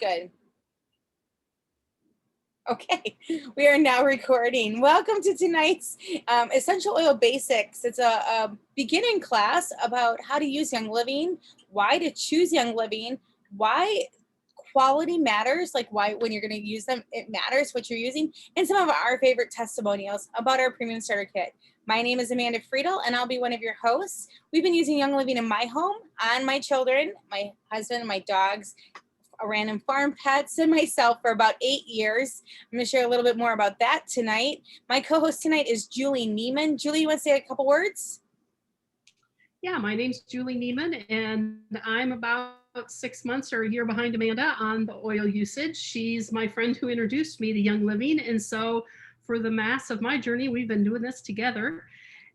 good. Okay, we are now recording. Welcome to tonight's Essential Oil Basics. It's a beginning class about how to use Young Living, why to choose Young Living, why quality matters, like why when you're going to use them, it matters what you're using, and some of our favorite testimonials about our premium starter kit. My name is Amanda Friedl, and I'll be one of your hosts. We've been using Young Living in my home, on my children, my husband, my dogs, random farm pets, and myself for about 8 years. I'm going to share a little bit more about that tonight. My co-host tonight is Julie Neiman. Julie, you want to say a couple words? Yeah, my name's Julie Neiman, and I'm about 6 months or a year behind Amanda on the oil usage. She's my friend who introduced me to Young Living, and so for the mass of my journey, we've been doing this together.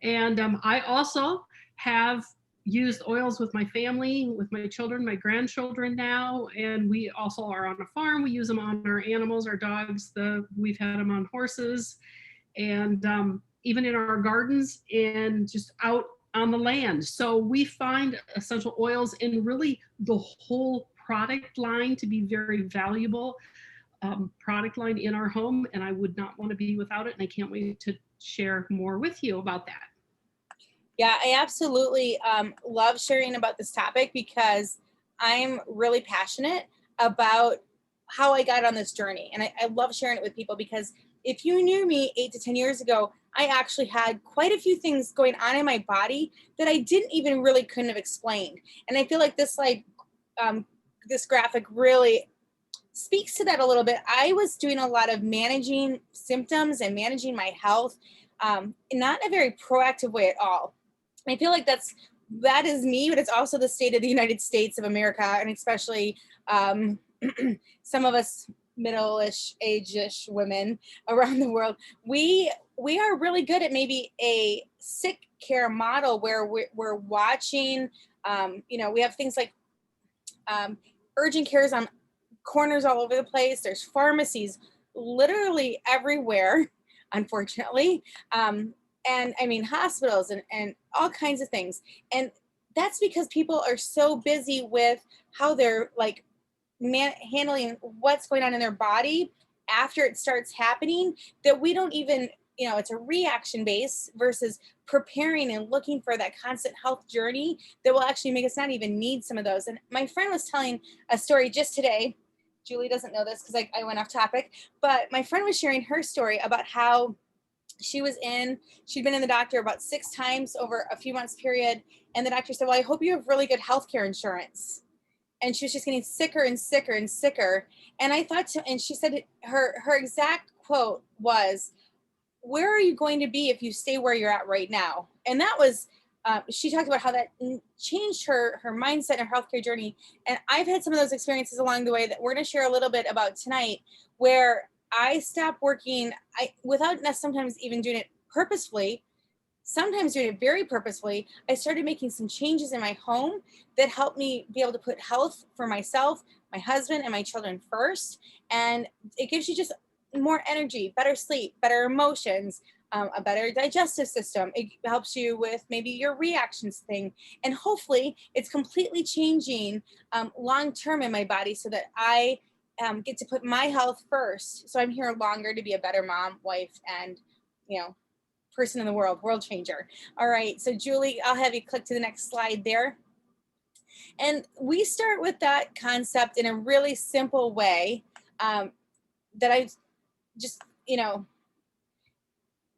And I also have used oils with my family, with my children, my grandchildren now, and we also are on a farm. We use them on our animals, our dogs. We've had them on horses, and even in our gardens and just out on the land. So we find essential oils in really the whole product line to be very valuable product line in our home, and I would not want to be without it, and I can't wait to share more with you about that. Yeah, I absolutely love sharing about this topic because I'm really passionate about how I got on this journey. And I love sharing it with people because if you knew me 8 to 10 years ago, I actually had quite a few things going on in my body that I didn't even really couldn't have explained. And I feel like this graphic really speaks to that a little bit. I was doing a lot of managing symptoms and managing my health, not in a very proactive way at all. I feel like that is me, but it's also the state of the United States of America, and especially some of us middle-ish, age-ish women around the world. We are really good at maybe a sick care model where we're watching. We have things like urgent cares on corners all over the place. There's pharmacies literally everywhere, unfortunately. And I mean hospitals and all kinds of things. And that's because people are so busy with how they're like handling what's going on in their body after it starts happening that we don't even, it's a reaction base versus preparing and looking for that constant health journey that will actually make us not even need some of those. And my friend was telling a story just today. Julie doesn't know this because I went off topic, but my friend was sharing her story about how she'd been in the doctor about 6 times over a few months period. And the doctor said, well, I hope you have really good healthcare insurance. And she was just getting sicker and sicker and sicker. And and she said her exact quote was, where are you going to be if you stay where you're at right now? And that was, she talked about how that changed her mindset and her healthcare journey. And I've had some of those experiences along the way that we're going to share a little bit about tonight, where I stopped working without sometimes even doing it purposefully, sometimes doing it very purposefully. I started making some changes in my home that helped me be able to put health for myself, my husband, and my children first. And it gives you just more energy, better sleep, better emotions, a better digestive system. It helps you with maybe your reactions thing. And hopefully it's completely changing long-term in my body so that I get to put my health first. So I'm here longer to be a better mom, wife, and, person in the world changer. All right. So Julie, I'll have you click to the next slide there. And we start with that concept in a really simple way that I just,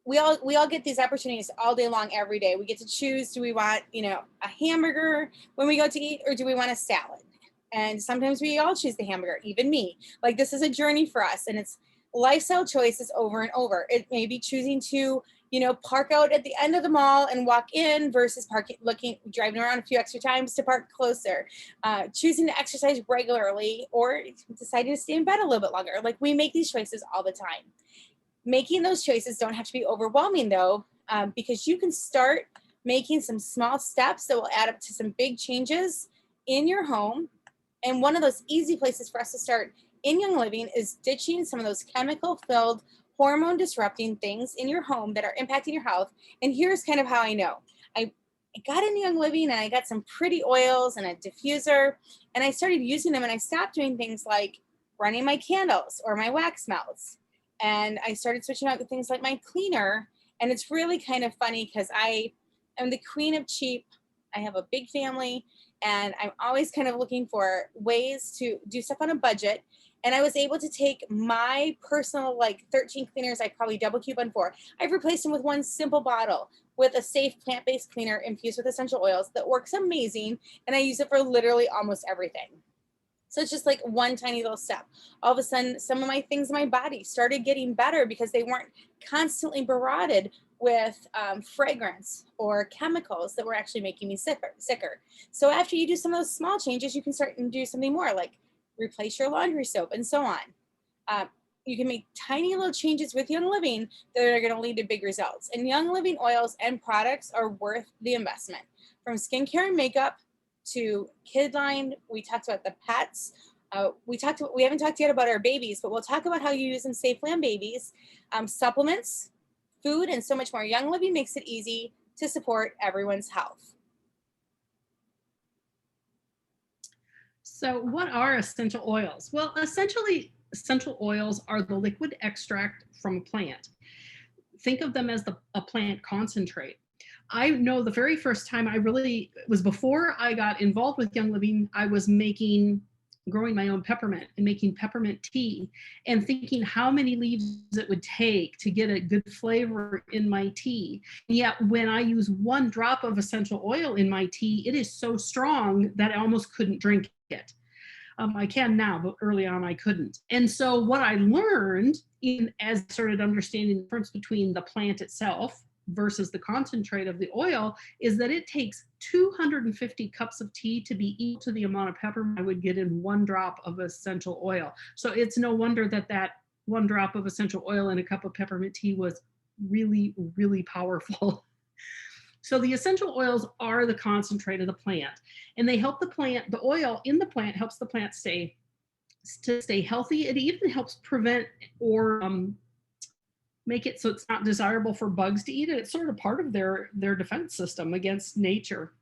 we all get these opportunities all day long, every day. We get to choose, do we want, a hamburger when we go to eat, or do we want a salad? And sometimes we all choose the hamburger, even me. Like, this is a journey for us, and it's lifestyle choices over and over. It may be choosing to, park out at the end of the mall and walk in versus driving around a few extra times to park closer, choosing to exercise regularly, or deciding to stay in bed a little bit longer. Like, we make these choices all the time. Making those choices don't have to be overwhelming, though, because you can start making some small steps that will add up to some big changes in your home. And one of those easy places for us to start in Young Living is ditching some of those chemical-filled, hormone-disrupting things in your home that are impacting your health. And here's kind of how I know. I got into Young Living, and I got some pretty oils and a diffuser, and I started using them, and I stopped doing things like running my candles or my wax melts. And I started switching out things like my cleaner. And it's really kind of funny because I am the queen of cheap. I have a big family and I'm always kind of looking for ways to do stuff on a budget. And I was able to take my personal like 13 cleaners I probably double coupon for. I've replaced them with one simple bottle with a safe plant-based cleaner infused with essential oils that works amazing. And I use it for literally almost everything. So it's just like one tiny little step. All of a sudden, some of my things in my body started getting better because they weren't constantly barraged with fragrance or chemicals that were actually making me sicker. So after you do some of those small changes, you can start and do something more like replace your laundry soap and so on. You can make tiny little changes with Young Living that are going to lead to big results. And Young Living oils and products are worth the investment. From skincare and makeup to kid line, we talked about the pets. We haven't talked yet about our babies, but we'll talk about how you use them safely on babies, supplements, food, and so much more. Young Living makes it easy to support everyone's health. So what are essential oils? Well, essentially, essential oils are the liquid extract from a plant. Think of them as a plant concentrate. I know the very first time it was before I got involved with Young Living, I was growing my own peppermint and making peppermint tea and thinking how many leaves it would take to get a good flavor in my tea. And yet when I use one drop of essential oil in my tea, it is so strong that I almost couldn't drink it. I can now, but early on I couldn't. And so what I learned as I started understanding the difference between the plant itself versus the concentrate of the oil is that it takes 250 cups of tea to be equal to the amount of peppermint I would get in one drop of essential oil. So it's no wonder that one drop of essential oil in a cup of peppermint tea was really, really powerful. So the essential oils are the concentrate of the plant, and they help the oil in the plant helps the plant stay healthy. It even helps prevent or make it so it's not desirable for bugs to eat it. It's sort of part of their defense system against nature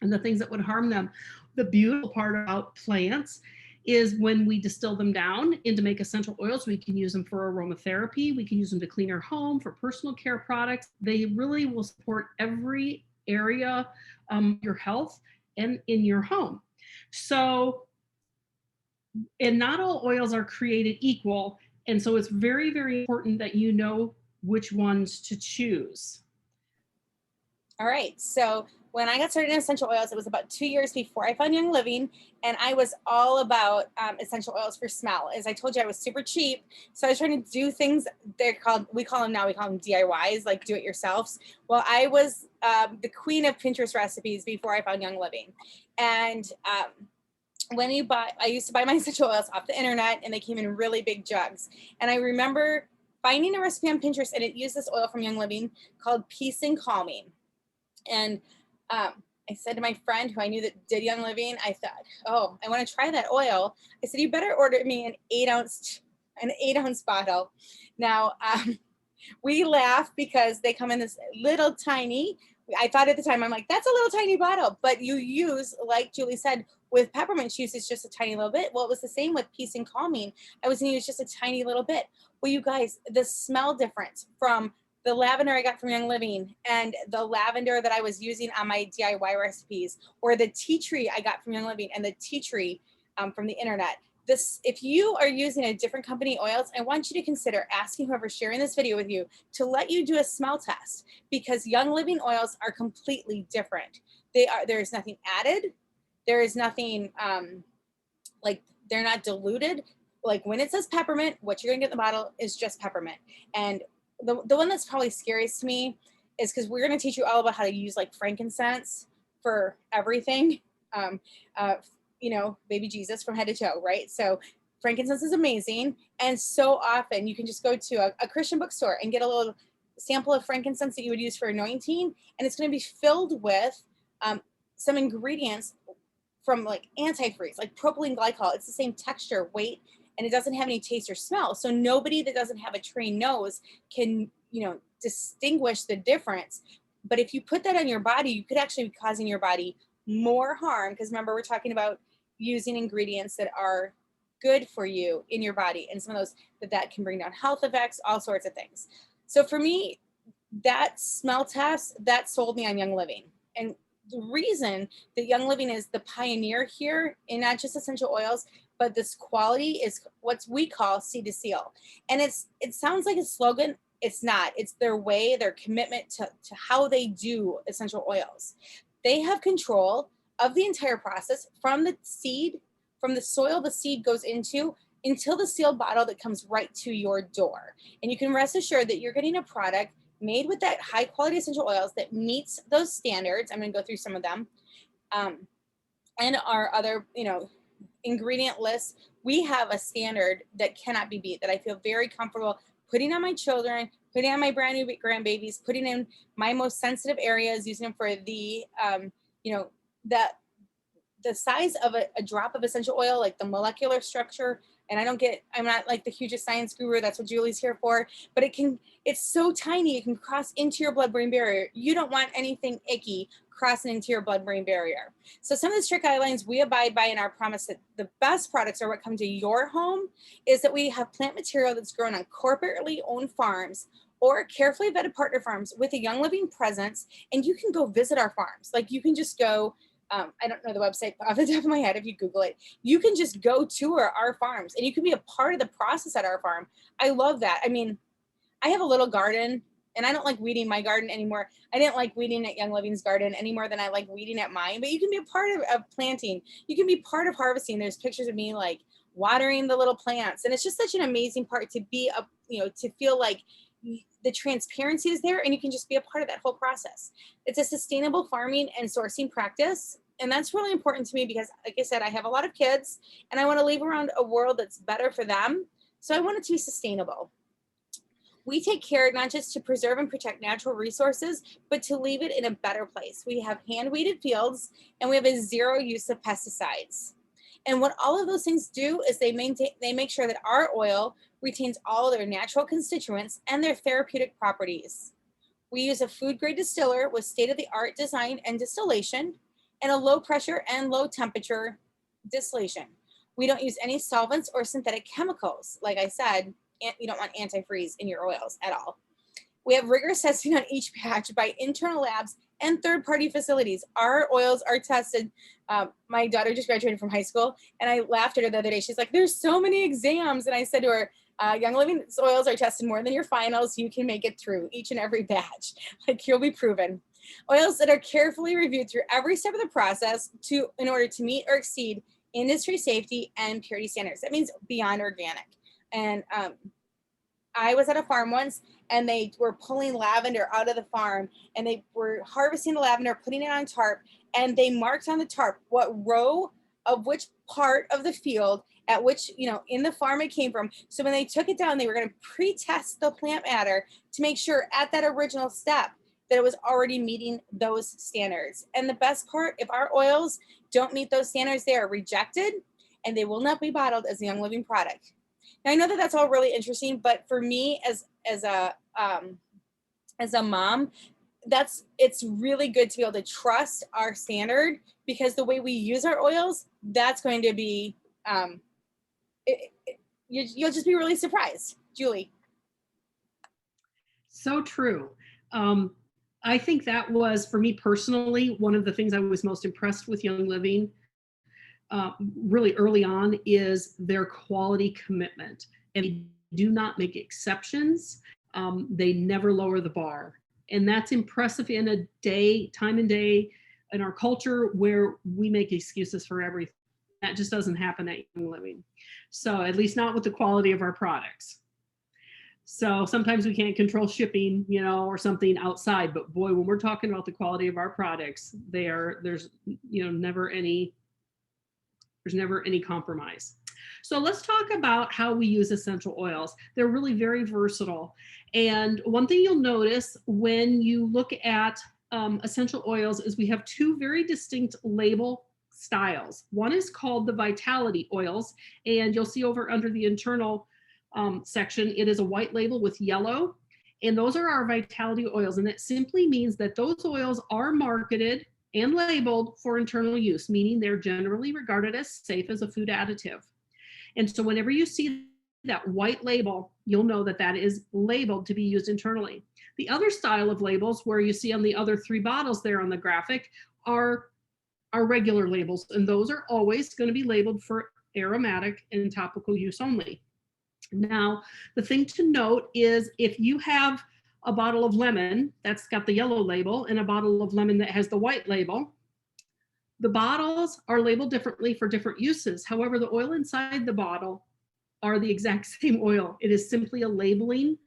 and the things that would harm them. The beautiful part about plants is when we distill them down into make essential oils, we can use them for aromatherapy. We can use them to clean our home, for personal care products. They really will support every area your health and in your home. So, and not all oils are created equal. And so it's very, very important that you know which ones to choose. All right. So when I got started in essential oils, it was about 2 years before I found Young Living, and I was all about essential oils for smell. As I told you, I was super cheap, so I was trying to do things. We call them DIYs, like do-it-yourselfs. Well, I was the queen of Pinterest recipes before I found Young Living, and I used to buy my essential oils off the internet, and they came in really big jugs. And I remember finding a recipe on Pinterest, and it used this oil from Young Living called Peace and Calming. And I said to my friend who I knew that did Young Living, I thought, oh, I want to try that oil. I said, you better order me an 8-ounce bottle. Now, we laugh because they come in this little tiny, I thought at the time, I'm like, that's a little tiny bottle, but you use, like Julie said, with peppermint juice, it's just a tiny little bit. Well, it was the same with Peace and Calming. I was going to use just a tiny little bit. Well, you guys, the smell difference from the lavender I got from Young Living and the lavender that I was using on my DIY recipes, or the tea tree I got from Young Living and the tea tree from the internet. If you are using a different company oils, I want you to consider asking whoever's sharing this video with you to let you do a smell test, because Young Living oils are completely different. There's nothing added. There is nothing like they're not diluted. Like when it says peppermint, what you're gonna get in the bottle is just peppermint. And the one that's probably scariest to me is because we're going to teach you all about how to use like frankincense for everything. Baby Jesus from head to toe, right? So frankincense is amazing. And so often you can just go to a Christian bookstore and get a little sample of frankincense that you would use for anointing. And it's going to be filled with some ingredients from like antifreeze, like propylene glycol. It's the same texture, weight, and it doesn't have any taste or smell. So nobody that doesn't have a trained nose can, distinguish the difference. But if you put that on your body, you could actually be causing your body more harm. Because remember, we're talking about using ingredients that are good for you in your body, and some of those that can bring down health effects, all sorts of things. So for me, that smell test that sold me on Young Living. And the reason that Young Living is the pioneer here in not just essential oils, but this quality is what we call seed to seal. And it sounds like a slogan. It's not. It's their way, their commitment to how they do essential oils. They have control of the entire process from the seed, from the soil the seed goes into, until the sealed bottle that comes right to your door. And you can rest assured that you're getting a product made with that high quality essential oils that meets those standards. I'm going to go through some of them. And our other, ingredient list. We have a standard that cannot be beat, that I feel very comfortable putting on my children, putting on my brand new grandbabies, putting in my most sensitive areas, using them for the, the size of a drop of essential oil, like the molecular structure. And I'm not like the hugest science guru. That's what Julie's here for. But it's so tiny, it can cross into your blood-brain barrier. You don't want anything icky crossing into your blood-brain barrier. So some of the strict guidelines we abide by in our promise that the best products are what come to your home is that we have plant material that's grown on corporately owned farms or carefully vetted partner farms with a Young Living presence. And you can go visit our farms. Like you can just go, I don't know the website off the top of my head. If you Google it, you can just go tour our farms and you can be a part of the process at our farm. I love that. I mean, I have a little garden and I don't like weeding my garden anymore. I didn't like weeding at Young Living's garden any more than I like weeding at mine, but you can be a part of planting. You can be part of harvesting. There's pictures of me like watering the little plants. And it's just such an amazing part to be to feel like the transparency is there and you can just be a part of that whole process. It's a sustainable farming and sourcing practice. And that's really important to me because, like I said, I have a lot of kids and I want to leave around a world that's better for them. So I want it to be sustainable. We take care not just to preserve and protect natural resources, but to leave it in a better place. We have hand-weeded fields and we have a zero use of pesticides. And what all of those things do is they make sure that our oil retains all of their natural constituents and their therapeutic properties. We use a food-grade distiller with state-of-the-art design and distillation, and a low pressure and low temperature distillation. We don't use any solvents or synthetic chemicals. Like I said, you don't want antifreeze in your oils at all. We have rigorous testing on each batch by internal labs and third-party facilities. Our oils are tested. My daughter just graduated from high school, and I laughed at her the other day. She's like, there's so many exams. And I said to her, Young Living's oils are tested more than your finals. You can make it through each and every batch. Like you'll be proven. Oils that are carefully reviewed through every step of the process in order to meet or exceed industry safety and purity standards. That means beyond organic. And I was at a farm once and they were pulling lavender out of the farm and they were harvesting the lavender, putting it on tarp, and they marked on the tarp what row of which part of the field at which, in the farm it came from. So when they took it down, they were going to pre-test the plant matter to make sure at that original step that it was already meeting those standards. And the best part, if our oils don't meet those standards, they are rejected and they will not be bottled as a Young Living product. Now, I know that that's all really interesting, but for me as a mom, it's really good to be able to trust our standard, because the way we use our oils, that's going to be, you'll just be really surprised. Julie. So true. I think that was, for me personally, one of the things I was most impressed with Young Living really early on is their quality commitment. And they do not make exceptions. They never lower the bar. And that's impressive in a time and day in our culture where we make excuses for everything. That just doesn't happen at Young Living. So at least not with the quality of our products. So sometimes we can't control shipping, or something outside, but boy, when we're talking about the quality of our products, there's never any compromise. So let's talk about how we use essential oils. They're really very versatile. And one thing you'll notice when you look at essential oils is we have two very distinct label styles. One is called the Vitality oils, and you'll see over under the internal section, it is a white label with yellow, and those are our Vitality oils. And that simply means that those oils are marketed and labeled for internal use, meaning they're generally regarded as safe as a food additive. And so whenever you see that white label, you'll know that that is labeled to be used internally. The other style of labels where you see on the other 3 bottles there on the graphic are regular labels, and those are always going to be labeled for aromatic and topical use only. Now, the thing to note is if you have a bottle of lemon that's got the yellow label and a bottle of lemon that has the white label, the bottles are labeled differently for different uses. However, the oil inside the bottle are the exact same oil. It is simply a labeling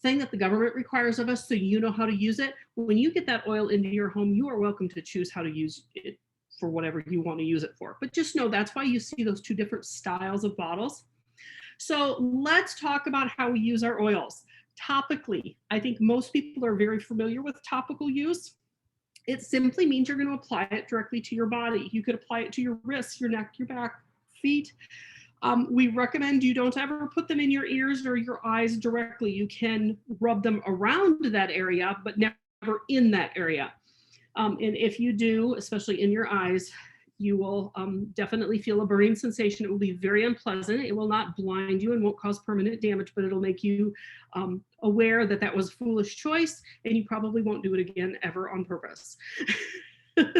thing that the government requires of us so you know how to use it. When you get that oil into your home, you are welcome to choose how to use it for whatever you want to use it for. But just know that's why you see those 2 different styles of bottles. So let's talk about how we use our oils. Topically, I think most people are very familiar with topical use. It simply means you're going to apply it directly to your body. You could apply it to your wrists, your neck, your back, feet. We recommend you don't ever put them in your ears or your eyes directly. You can rub them around that area, but never in that area. And if you do, especially in your eyes, you will definitely feel a burning sensation. It will be very unpleasant. It will not blind you and won't cause permanent damage, but it'll make you aware that that was a foolish choice, and you probably won't do it again ever on purpose.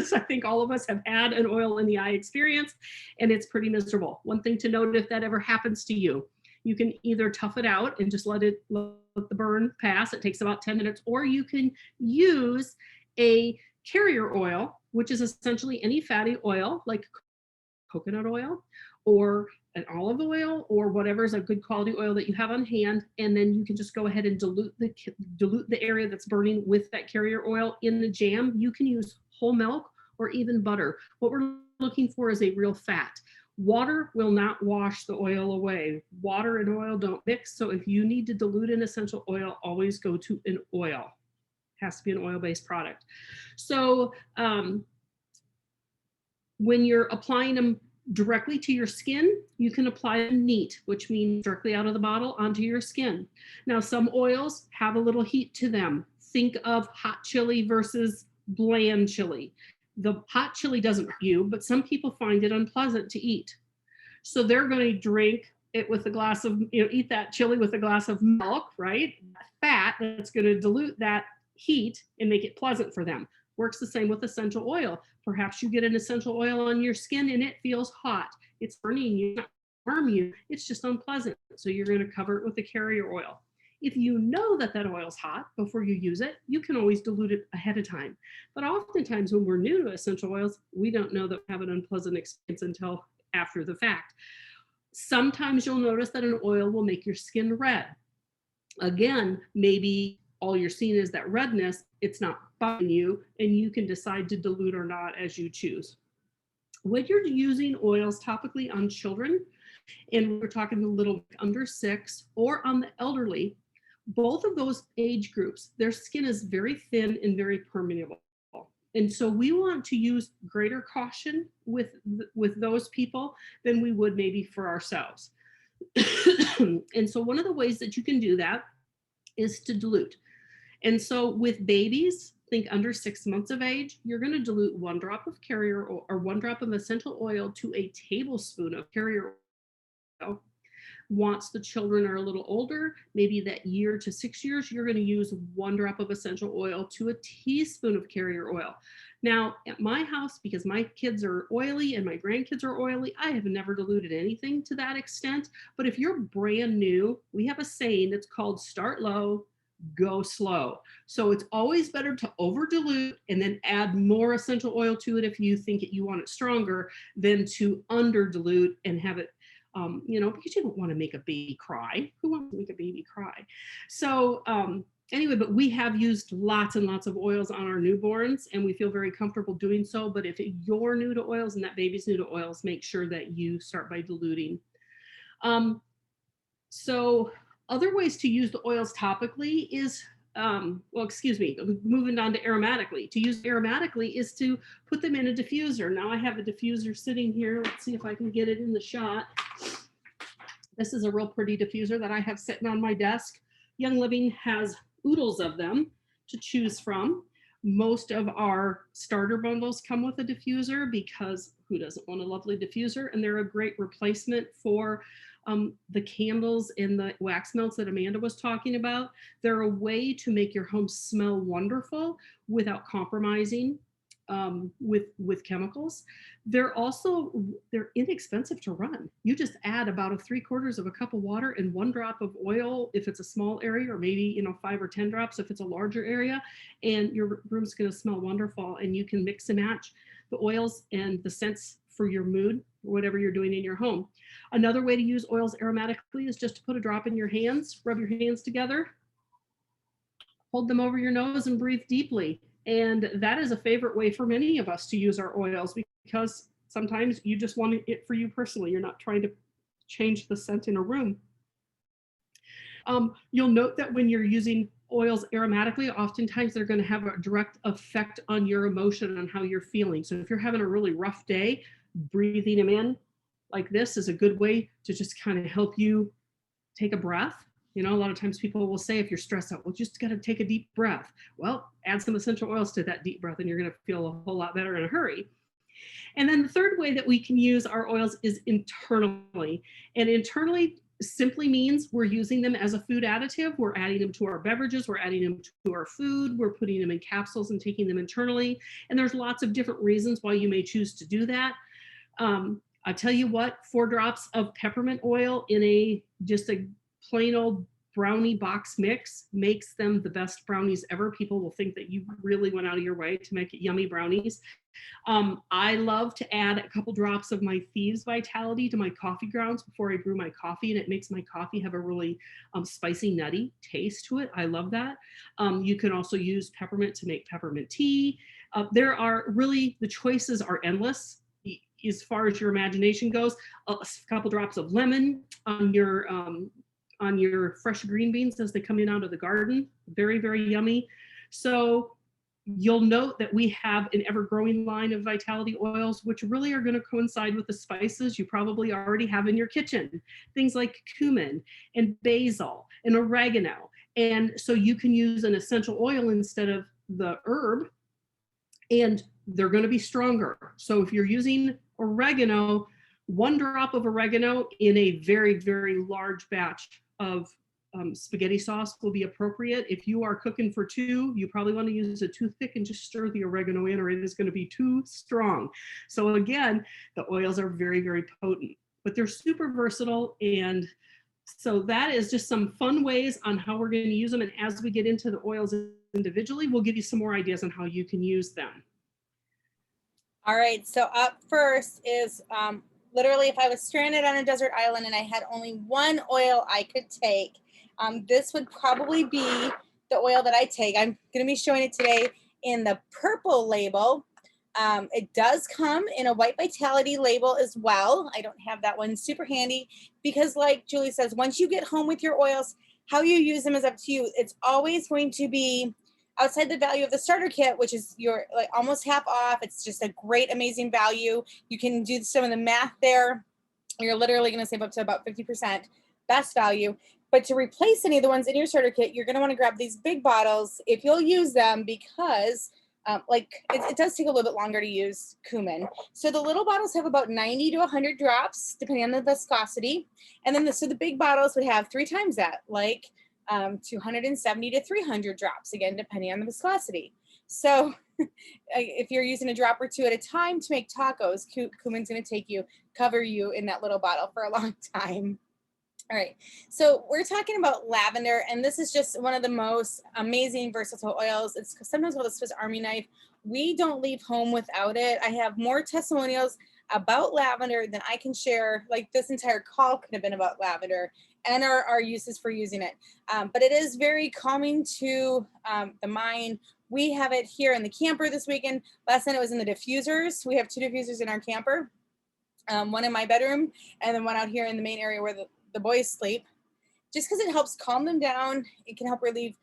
So I think all of us have had an oil in the eye experience, and it's pretty miserable. One thing to note, if that ever happens to you, you can either tough it out and just let the burn pass. It takes about 10 minutes, or you can use a carrier oil, which is essentially any fatty oil like coconut oil or an olive oil or whatever is a good quality oil that you have on hand, and then you can just go ahead and dilute the area that's burning with that carrier oil in the jam. You can use whole milk or even butter. What we're looking for is a real fat. Water will not wash the oil away. Water and oil don't mix, so if you need to dilute an essential oil, always go to an oil. It has to be an oil-based product. So when you're applying them directly to your skin, you can apply them neat, which means directly out of the bottle onto your skin. Now, some oils have a little heat to them. Think of hot chili versus bland chili. The hot chili doesn't hurt you, but some people find it unpleasant to eat. So they're going to drink it with a glass of, eat that chili with a glass of milk, right? Fat that's going to dilute that heat and make it pleasant for them. Works the same with essential oil. Perhaps you get an essential oil on your skin and it feels hot. It's burning you, not harm you. It's just unpleasant. So you're going to cover it with a carrier oil. If you know that that oil is hot before you use it, you can always dilute it ahead of time. But oftentimes when we're new to essential oils, we don't know that we have an unpleasant experience until after the fact. Sometimes you'll notice that an oil will make your skin red. Again, maybe all you're seeing is that redness. It's not bothering you, and you can decide to dilute or not as you choose. When you're using oils topically on children, and we're talking the little under 6 or on the elderly, both of those age groups, their skin is very thin and very permeable. And so we want to use greater caution with those people than we would maybe for ourselves. And so one of the ways that you can do that is to dilute. And so with babies, think under 6 months of age, you're going to dilute 1 drop of carrier or 1 drop of essential oil to a tablespoon of carrier oil. Once the children are a little older, maybe that year to 6 years, you're going to use 1 drop of essential oil to a teaspoon of carrier oil. Now, at my house, because my kids are oily and my grandkids are oily, I have never diluted anything to that extent. But if you're brand new, we have a saying that's called start low, go slow. So it's always better to over dilute and then add more essential oil to it if you think you want it stronger than to under dilute and have it because you don't want to make a baby cry. Who wants to make a baby cry? So anyway, but we have used lots and lots of oils on our newborns, and we feel very comfortable doing so. But if you're new to oils and that baby's new to oils, make sure that you start by diluting. So other ways to use the oils topically is, moving on to aromatically. To use aromatically is to put them in a diffuser. Now I have a diffuser sitting here. Let's see if I can get it in the shot. This is a real pretty diffuser that I have sitting on my desk. Young Living has oodles of them to choose from. Most of our starter bundles come with a diffuser because Who doesn't want a lovely diffuser? And they're a great replacement for the candles and the wax melts that Amanda was talking about. They're a way to make your home smell wonderful without compromising with chemicals. They're inexpensive to run. You just add about 3/4 of a cup of water and 1 drop of oil if it's a small area, or maybe 5 or 10 drops if it's a larger area, and your room's going to smell wonderful. And you can mix and match the oils and the scents for your mood, whatever you're doing in your home. Another way to use oils aromatically is just to put a drop in your hands, rub your hands together, hold them over your nose, and breathe deeply. And that is a favorite way for many of us to use our oils, because sometimes you just want it for you personally. You're not trying to change the scent in a room. You'll note that when you're using oils aromatically, oftentimes they're going to have a direct effect on your emotion, on how you're feeling. So if you're having a really rough day, breathing them in like this is a good way to just kind of help you take a breath. A lot of times people will say, if you're stressed out, well, just got to take a deep breath. Well, add some essential oils to that deep breath and you're going to feel a whole lot better in a hurry. And then the third way that we can use our oils is internally. And internally simply means we're using them as a food additive. We're adding them to our beverages. We're adding them to our food. We're putting them in capsules and taking them internally. And there's lots of different reasons why you may choose to do that. I tell you what, 4 drops of peppermint oil in just a plain old brownie box mix makes them the best brownies ever. People will think that you really went out of your way to make yummy brownies. I love to add a couple drops of my Thieves Vitality to my coffee grounds before I brew my coffee, and it makes my coffee have a really spicy, nutty taste to it. I love that. You can also use peppermint to make peppermint tea. The choices are endless as far as your imagination goes. A couple drops of lemon on your fresh green beans as they come in out of the garden. Very, very yummy. So you'll note that we have an ever-growing line of vitality oils, which really are going to coincide with the spices you probably already have in your kitchen. Things like cumin and basil and oregano. And so you can use an essential oil instead of the herb, and they're going to be stronger. So if you're using oregano, 1 drop of oregano in a very, very large batch of spaghetti sauce will be appropriate. If you are cooking for 2, you probably want to use a toothpick and just stir the oregano in, or it is going to be too strong. So again, the oils are very, very potent, but they're super versatile. And so that is just some fun ways on how we're going to use them. And as we get into the oils individually, we'll give you some more ideas on how you can use them. All right, so up first is literally if I was stranded on a desert island and I had only 1 oil I could take, this would probably be the oil that I take. I'm going to be showing it today in the purple label. It does come in a white vitality label as well. I don't have that one, super handy, because like Julie says, once you get home with your oils, how you use them is up to you. It's always going to be outside the value of the starter kit, which is your almost half off. It's just a great, amazing value. You can do some of the math there. You're literally going to save up to about 50%, best value. But to replace any of the ones in your starter kit, you're going to want to grab these big bottles if you'll use them, because it does take a little bit longer to use cumin. So the little bottles have about 90 to 100 drops, depending on the viscosity. And then the big bottles would have 3 times that, 270 to 300 drops, again, depending on the viscosity. So if you're using a drop or 2 at a time to make tacos, cumin's going to cover you in that little bottle for a long time. All right, so we're talking about lavender, and this is just one of the most amazing versatile oils. It's sometimes called a Swiss Army knife. We don't leave home without it. I have more testimonials about lavender than I can share. Like, this entire call could have been about lavender and our uses for using it. But it is very calming to the mind. We have it here in the camper this weekend. Last night it was in the diffusers. We have 2 diffusers in our camper, one in my bedroom and then one out here in the main area where the boys sleep, just because it helps calm them down. It can help relieve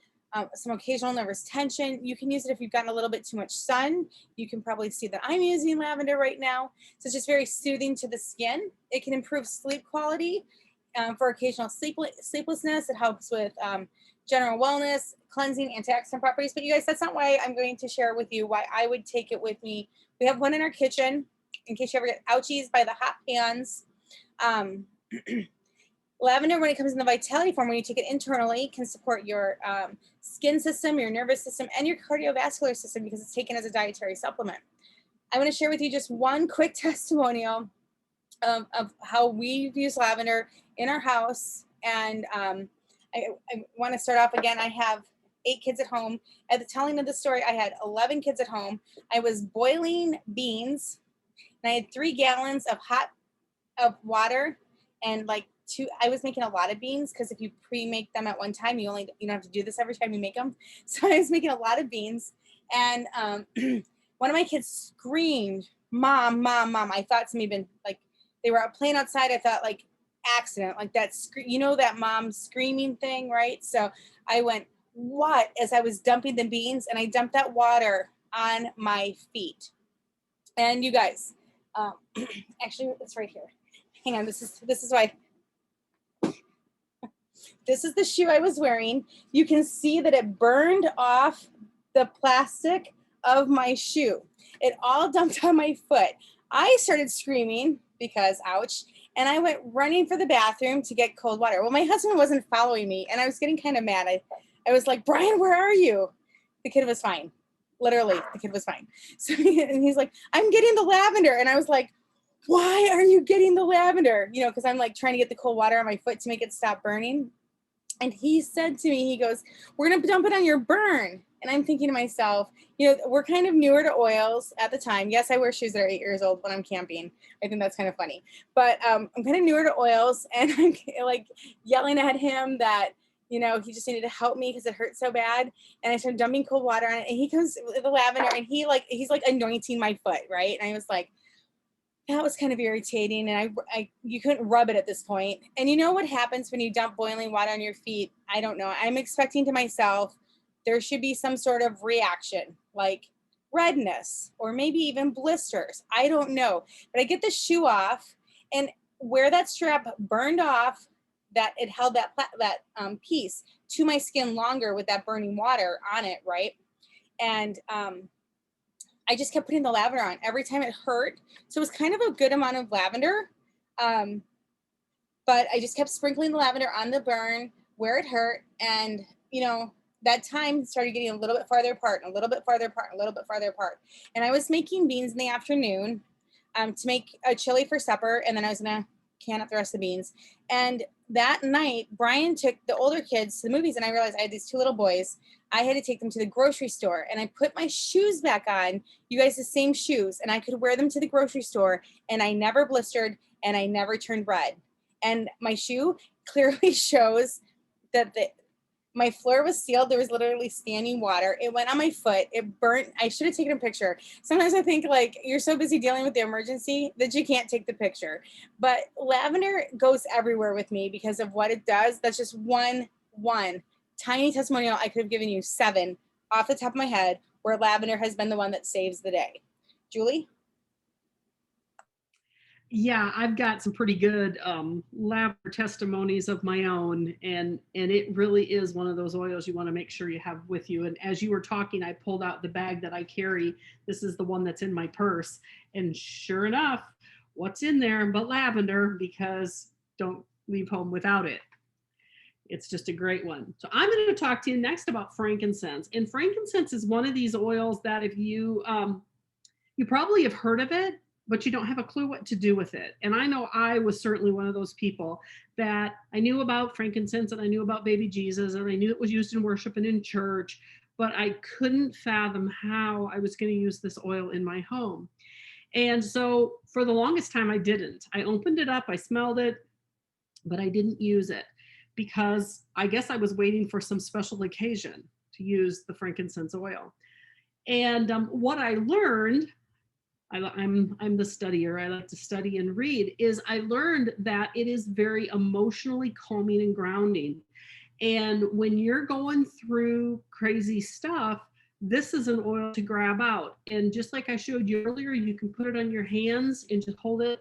some occasional nervous tension. You can use it if you've gotten a little bit too much sun. You can probably see that I'm using lavender right now. So it's just very soothing to the skin. It can improve sleep quality for occasional sleeplessness. It helps with general wellness, cleansing, antioxidant properties. But you guys, that's not why I'm going to share with you why I would take it with me. We have one in our kitchen. in case you ever get ouchies by the hot pans. Lavender, when it comes in the vitality form, when you take it internally, can support your skin system, your nervous system, and your cardiovascular system because it's taken as a dietary supplement. I want to share with you just one quick testimonial of how we've used lavender in our house. And I want to start off again. I have 8 kids at home. At the telling of the story, I had 11 kids at home. I was boiling beans, and I had 3 gallons of water, and like I was making a lot of beans because if you pre-make them at one time, you don't have to do this every time you make them. So I was making a lot of beans, and one of my kids screamed, "Mom, mom, mom!" I thought somebody been like they were playing outside. I thought like accident, like that that mom screaming thing, right? So I went, "What?" as I was dumping the beans, and I dumped that water on my feet. And you guys, actually, it's right here. Hang on, this is why. This is the shoe I was wearing. You can see that it burned off the plastic of my shoe. It all dumped on my foot. I started screaming because ouch, and I went running for the bathroom to get cold water. Well, my husband wasn't following me, and I was getting kind of mad. I was like, "Brian, where are you?" The kid was fine. Literally, the kid was fine. So and he's like, "I'm getting the lavender," and I was like, "Why are you getting the lavender?" Because I'm like trying to get the cold water on my foot to make it stop burning. And he said to me, he goes, "We're going to dump it on your burn." And I'm thinking to myself, we're kind of newer to oils at the time. Yes, I wear shoes that are 8 years old when I'm camping. I think that's kind of funny. But I'm kind of newer to oils, and I'm like yelling at him that, he just needed to help me because it hurt so bad. And I started dumping cold water on it. And he comes with the lavender, and he's like anointing my foot, right? And I was like, that was kind of irritating, and you couldn't rub it at this point. And you know what happens when you dump boiling water on your feet? I don't know. I'm expecting to myself there should be some sort of reaction, like redness or maybe even blisters. I don't know. But I get the shoe off, and where that strap burned off, that it held that piece to my skin longer with that burning water on it, right? And I just kept putting the lavender on every time it hurt. So it was kind of a good amount of lavender. But I just kept sprinkling the lavender on the burn where it hurt. And, that time started getting a little bit farther apart, and a little bit farther apart, and a little bit farther apart. And I was making beans in the afternoon to make a chili for supper. And then I was going to can up the rest of the beans. And that night, Brian took the older kids to the movies, and I realized I had these 2 little boys. I had to take them to the grocery store, and I put my shoes back on, you guys, the same shoes, and I could wear them to the grocery store, and I never blistered, and I never turned red. And my shoe clearly shows that my floor was sealed. There was literally standing water. It went on my foot. It burnt. I should have taken a picture. Sometimes I think like you're so busy dealing with the emergency that you can't take the picture. But lavender goes everywhere with me because of what it does. That's just one tiny testimonial. I could have given you 7 off the top of my head where lavender has been the one that saves the day. Julie? Yeah, I've got some pretty good lavender testimonies of my own, and it really is one of those oils you want to make sure you have with you. And as you were talking, I pulled out the bag that I carry. This is the one that's in my purse, and sure enough, what's in there but lavender, because don't leave home without it. It's just a great one. So I'm going to talk to you next about frankincense. And frankincense is one of these oils that if you probably have heard of it, but you don't have a clue what to do with it. And I know I was certainly one of those people that I knew about frankincense, and I knew about baby Jesus, and I knew it was used in worship and in church, but I couldn't fathom how I was going to use this oil in my home. And so for the longest time, I didn't. I opened it up, I smelled it, but I didn't use it because I guess I was waiting for some special occasion to use the frankincense oil. And what I learned, I'm the studier, I like to study and read, is I learned that it is very emotionally calming and grounding. And when you're going through crazy stuff, this is an oil to grab out. And just like I showed you earlier, you can put it on your hands and just hold it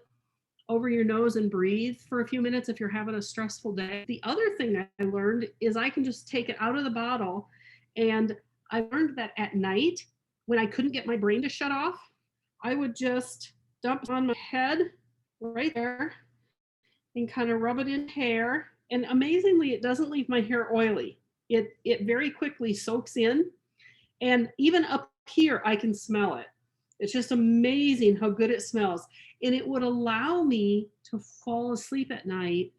over your nose and breathe for a few minutes if you're having a stressful day. The other thing I learned is I can just take it out of the bottle. And I learned that at night, when I couldn't get my brain to shut off, I would just dump on my head right there and kind of rub it in hair. And amazingly, it doesn't leave my hair oily. It very quickly soaks in. And even up here, I can smell it. It's just amazing how good it smells. And it would allow me to fall asleep at night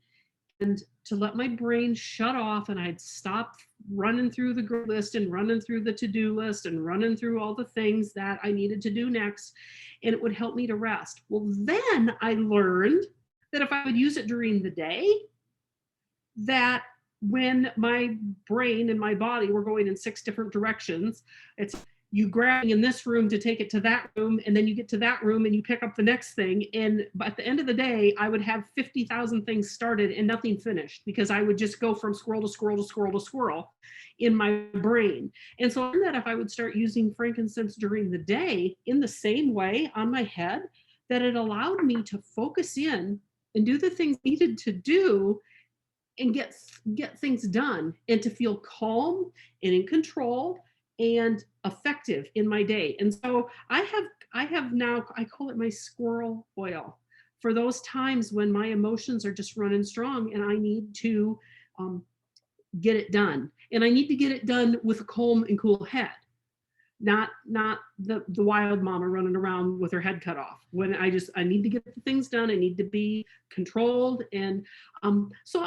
and to let my brain shut off, and I'd stop running through the list and running through the to-do list and running through all the things that I needed to do next, and it would help me to rest. Well, then I learned that if I would use it during the day, that when my brain and my body were going in 6 different directions, it's you grabbing in this room to take it to that room, and then you get to that room and you pick up the next thing. And at the end of the day, I would have 50,000 things started and nothing finished, because I would just go from squirrel to squirrel to squirrel to squirrel in my brain. And so I learned that if I would start using frankincense during the day in the same way on my head, that it allowed me to focus in and do the things needed to do and get things done, and to feel calm and in control and effective in my day. And so I have now, I call it my squirrel oil, for those times when my emotions are just running strong and I need to get it done. And I need to get it done with a calm and cool head, not the wild mama running around with her head cut off. When I need to get the things done, I need to be controlled. And so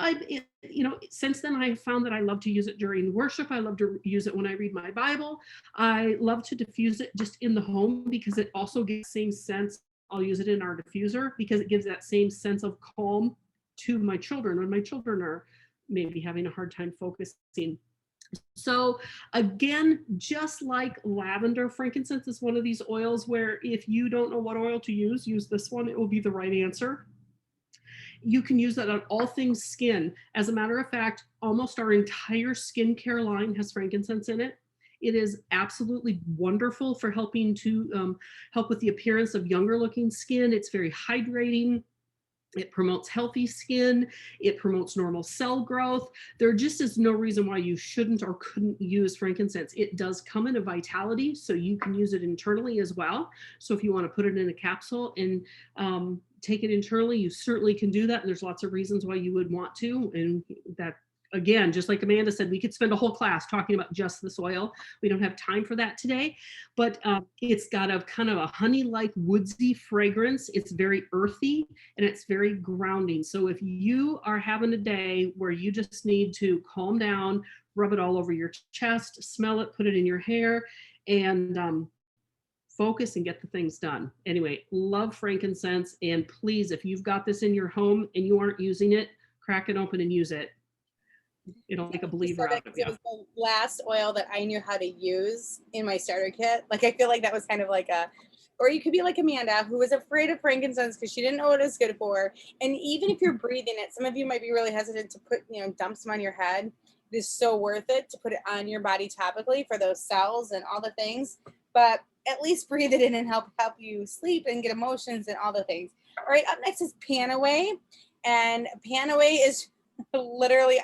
since then I found that I love to use it during worship. I love to use it when I read my Bible. I love to diffuse it just in the home, because it also gives the same sense. I'll use it in our diffuser because it gives that same sense of calm to my children when my children are maybe having a hard time focusing. So again, just like lavender, frankincense is one of these oils where if you don't know what oil to use this one. It will be the right answer. You can use that on all things skin. As a matter of fact, almost our entire skincare line has frankincense in it. It is absolutely wonderful for helping to help with the appearance of younger looking skin. It's very hydrating. It promotes healthy skin. It promotes normal cell growth. There just is no reason why you shouldn't or couldn't use frankincense. It does come in a vitality, so you can use it internally as well. So if you want to put it in a capsule and take it internally, you certainly can do that. And there's lots of reasons why you would want to. And that, again, just like Amanda said, we could spend a whole class talking about just this oil. We don't have time for that today, but it's got a kind of a honey-like woodsy fragrance. It's very earthy and it's very grounding. So if you are having a day where you just need to calm down, rub it all over your chest, smell it, put it in your hair, and focus and get the things done. Anyway, love frankincense. And please, if you've got this in your home and you aren't using it, crack it open and use it. It'll make a believer out of you. It was the last oil that I knew how to use in my starter kit. Like, I feel like that was kind of like or you could be like Amanda, who was afraid of frankincense because she didn't know what it was good for. And even if you're breathing it, some of you might be really hesitant to put, dump some on your head. It is so worth it to put it on your body topically for those cells and all the things. But at least breathe it in and help you sleep and get emotions and all the things. All right, up next is Panaway. And Panaway is literally,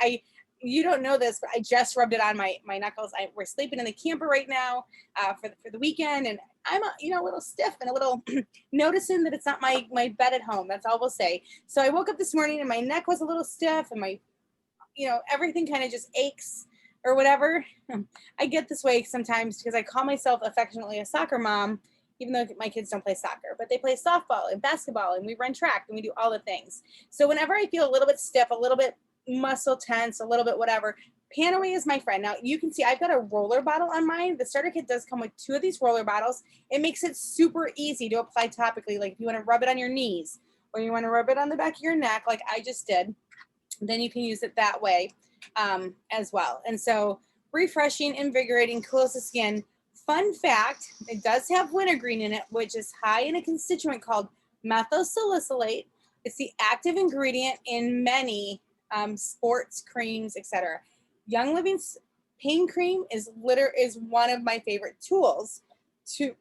you don't know this, but I just rubbed it on my knuckles. We're sleeping in the camper right now for the weekend, and I'm a little stiff and a little noticing that it's not my bed at home. That's all we'll say. So I woke up this morning and my neck was a little stiff, and my everything kind of just aches or whatever. I get this way sometimes because I call myself affectionately a soccer mom, even though my kids don't play soccer, but they play softball and basketball, and we run track and we do all the things. So whenever I feel a little bit stiff, a little bit muscle tense, a little bit whatever, Panaway is my friend. Now you can see I've got a roller bottle on mine. The starter kit does come with 2 of these roller bottles. It makes it super easy to apply topically. Like if you want to rub it on your knees or you want to rub it on the back of your neck, like I just did, then you can use it that way as well. And so refreshing, invigorating, cools the skin. Fun fact, it does have wintergreen in it, which is high in a constituent called methylsalicylate. It's the active ingredient in many sports creams, etc. Young Living's pain cream is one of my favorite tools to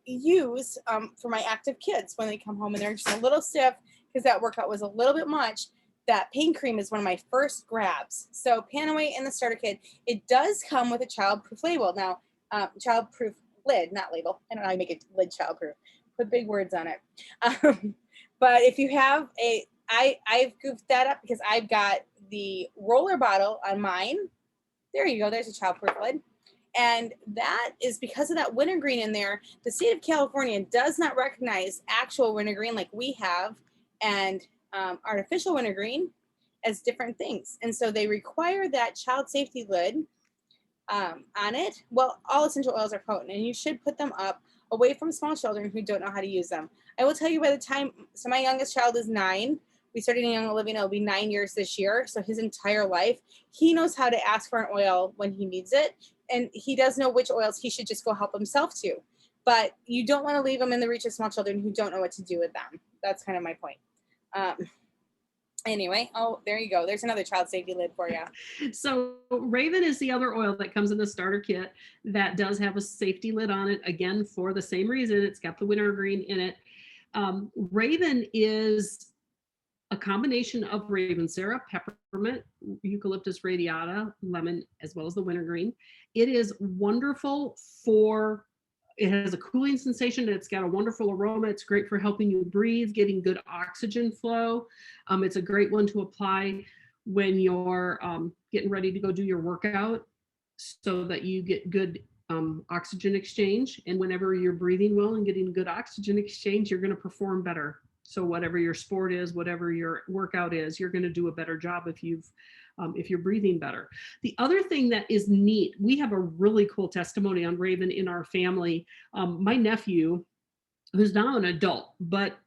use for my active kids when they come home and they're just a little stiff because that workout was a little bit much. That pain cream is one of my first grabs. So Panaway in the starter kit, it does come with a childproof label. Now, childproof lid, not label. I don't know how you make a lid childproof. put big words on it. But if you have I've goofed that up because I've got the roller bottle on mine. There you go. There's a childproof lid. And that is because of that wintergreen in there. The state of California does not recognize actual wintergreen like we have and artificial wintergreen as different things. And so they require that child safety lid on it. Well, all essential oils are potent, and you should put them up away from small children who don't know how to use them. I will tell you by the time, so my youngest child is 9. We started in Young Living, it'll be 9 years this year. So his entire life, he knows how to ask for an oil when he needs it. And he does know which oils he should just go help himself to. But you don't want to leave them in the reach of small children who don't know what to do with them. That's kind of my point. Anyway, oh, there you go. There's another child safety lid for you. So Raven is the other oil that comes in the starter kit that does have a safety lid on it. Again, for the same reason, it's got the wintergreen in it. Raven is a combination of raven syrup, peppermint, eucalyptus radiata, lemon, as well as the wintergreen. It is wonderful for, it has a cooling sensation. It's got a wonderful aroma. It's great for helping you breathe, getting good oxygen flow. It's a great one to apply when you're getting ready to go do your workout so that you get good oxygen exchange. And whenever you're breathing well and getting good oxygen exchange, you're going to perform better. So whatever your sport is, whatever your workout is, you're going to do a better job if you're breathing better. The other thing that is neat, we have a really cool testimony on Raven in our family. My nephew, who's now an adult, but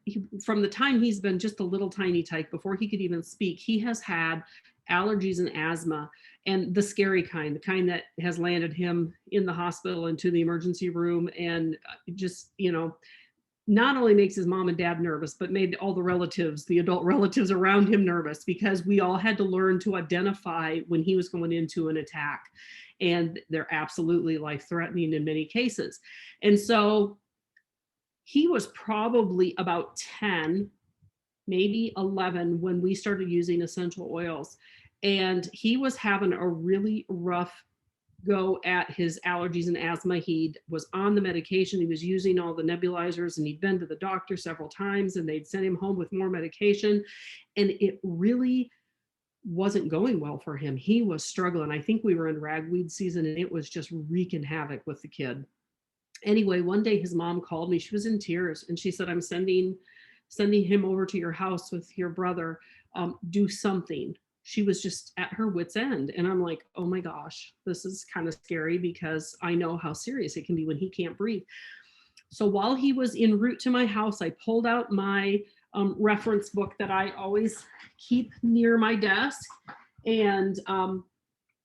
from the time he's been just a little tiny tyke, before he could even speak, he has had allergies and asthma, and the scary kind, the kind that has landed him in the hospital into the emergency room, and just, not only makes his mom and dad nervous, but made all the relatives, the adult relatives around him nervous, because we all had to learn to identify when he was going into an attack. And they're absolutely life-threatening in many cases. And so he was probably about 10, maybe 11 when we started using essential oils. And he was having a really rough go at his allergies and asthma. He was on the medication. He was using all the nebulizers, and he'd been to the doctor several times, and they'd send him home with more medication. And it really wasn't going well for him. He was struggling. I think we were in ragweed season, and it was just wreaking havoc with the kid. Anyway, one day his mom called me. She was in tears, and she said, I'm sending him over to your house with your brother. Do something. She was just at her wit's end. And I'm like, oh my gosh, this is kind of scary, because I know how serious it can be when he can't breathe. So while he was en route to my house, I pulled out my reference book that I always keep near my desk. And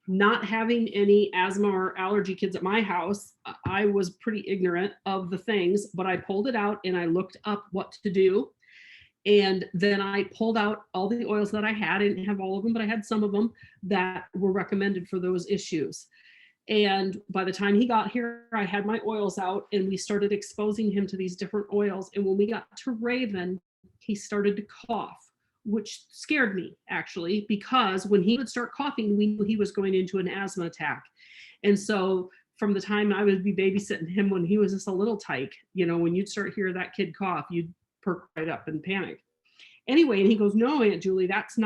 not having any asthma or allergy kids at my house, I was pretty ignorant of the things, but I pulled it out and I looked up what to do. And then I pulled out all the oils that I had. I didn't have all of them, but I had some of them that were recommended for those issues. And by the time he got here, I had my oils out, and we started exposing him to these different oils. And when we got to Raven, he started to cough, which scared me, actually, because when he would start coughing, we knew he was going into an asthma attack. And so from the time I would be babysitting him when he was just a little tyke, when you'd start hear that kid cough, you'd perk right up and panic. Anyway, and he goes, no, Aunt Julie, it's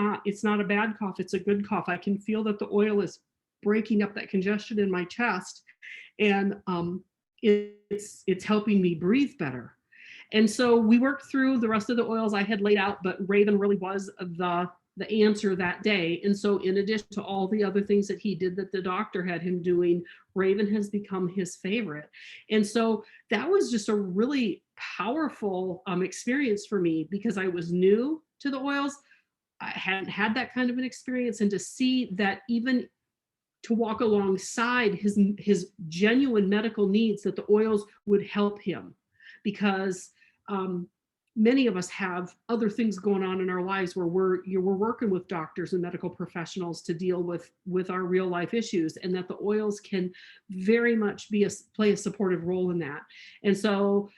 not a bad cough. It's a good cough. I can feel that the oil is breaking up that congestion in my chest, and it's helping me breathe better. And so we worked through the rest of the oils I had laid out, but Raven really was the answer that day. And so in addition to all the other things that he did that the doctor had him doing, Raven has become his favorite. And so that was just a really powerful experience for me, because I was new to the oils. I hadn't had that kind of an experience, and to see that even to walk alongside his genuine medical needs, that the oils would help him, because many of us have other things going on in our lives where we're working with doctors and medical professionals to deal with our real life issues, and that the oils can very much play a supportive role in that. And so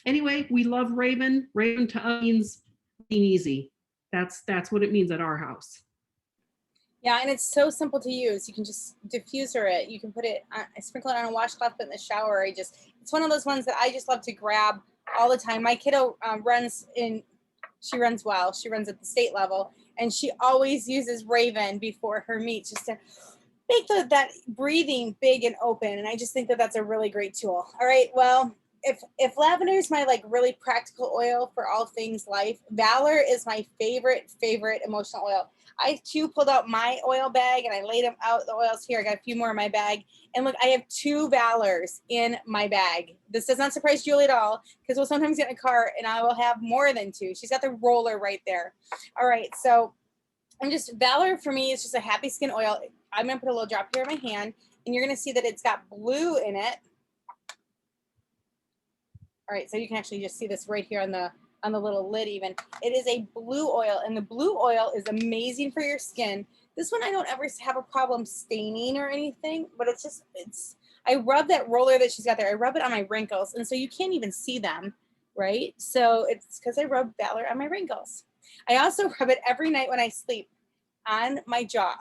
anyway, we love Raven. Raven to us means being easy. That's what it means at our house. Yeah, and it's so simple to use. You can just diffuser it. You can put it, sprinkle it on a washcloth, put it in the shower. It's one of those ones that I just love to grab all the time. My kiddo she runs well. She runs at the state level, and she always uses Raven before her meets just to make that breathing big and open. And I just think that that's a really great tool. All right, well, if lavender is my like really practical oil for all things life, Valor is my favorite emotional oil. I too pulled out my oil bag and I laid them out, the oils here. I got a few more in my bag, and look, I have 2 Valors in my bag. This does not surprise Julie at all, because we'll sometimes get in a car and I will have more than 2. She's got the roller right there. All right, so Valor for me is just a happy skin oil. I'm gonna put a little drop here in my hand, and you're gonna see that it's got blue in it. All right, so you can actually just see this right here on the little lid even. It is a blue oil, and the blue oil is amazing for your skin. This one I don't ever have a problem staining or anything, but I rub that roller that she's got there. I rub it on my wrinkles, and so you can't even see them, right? So it's because I rub Valor on my wrinkles. I also rub it every night when I sleep on my jaw.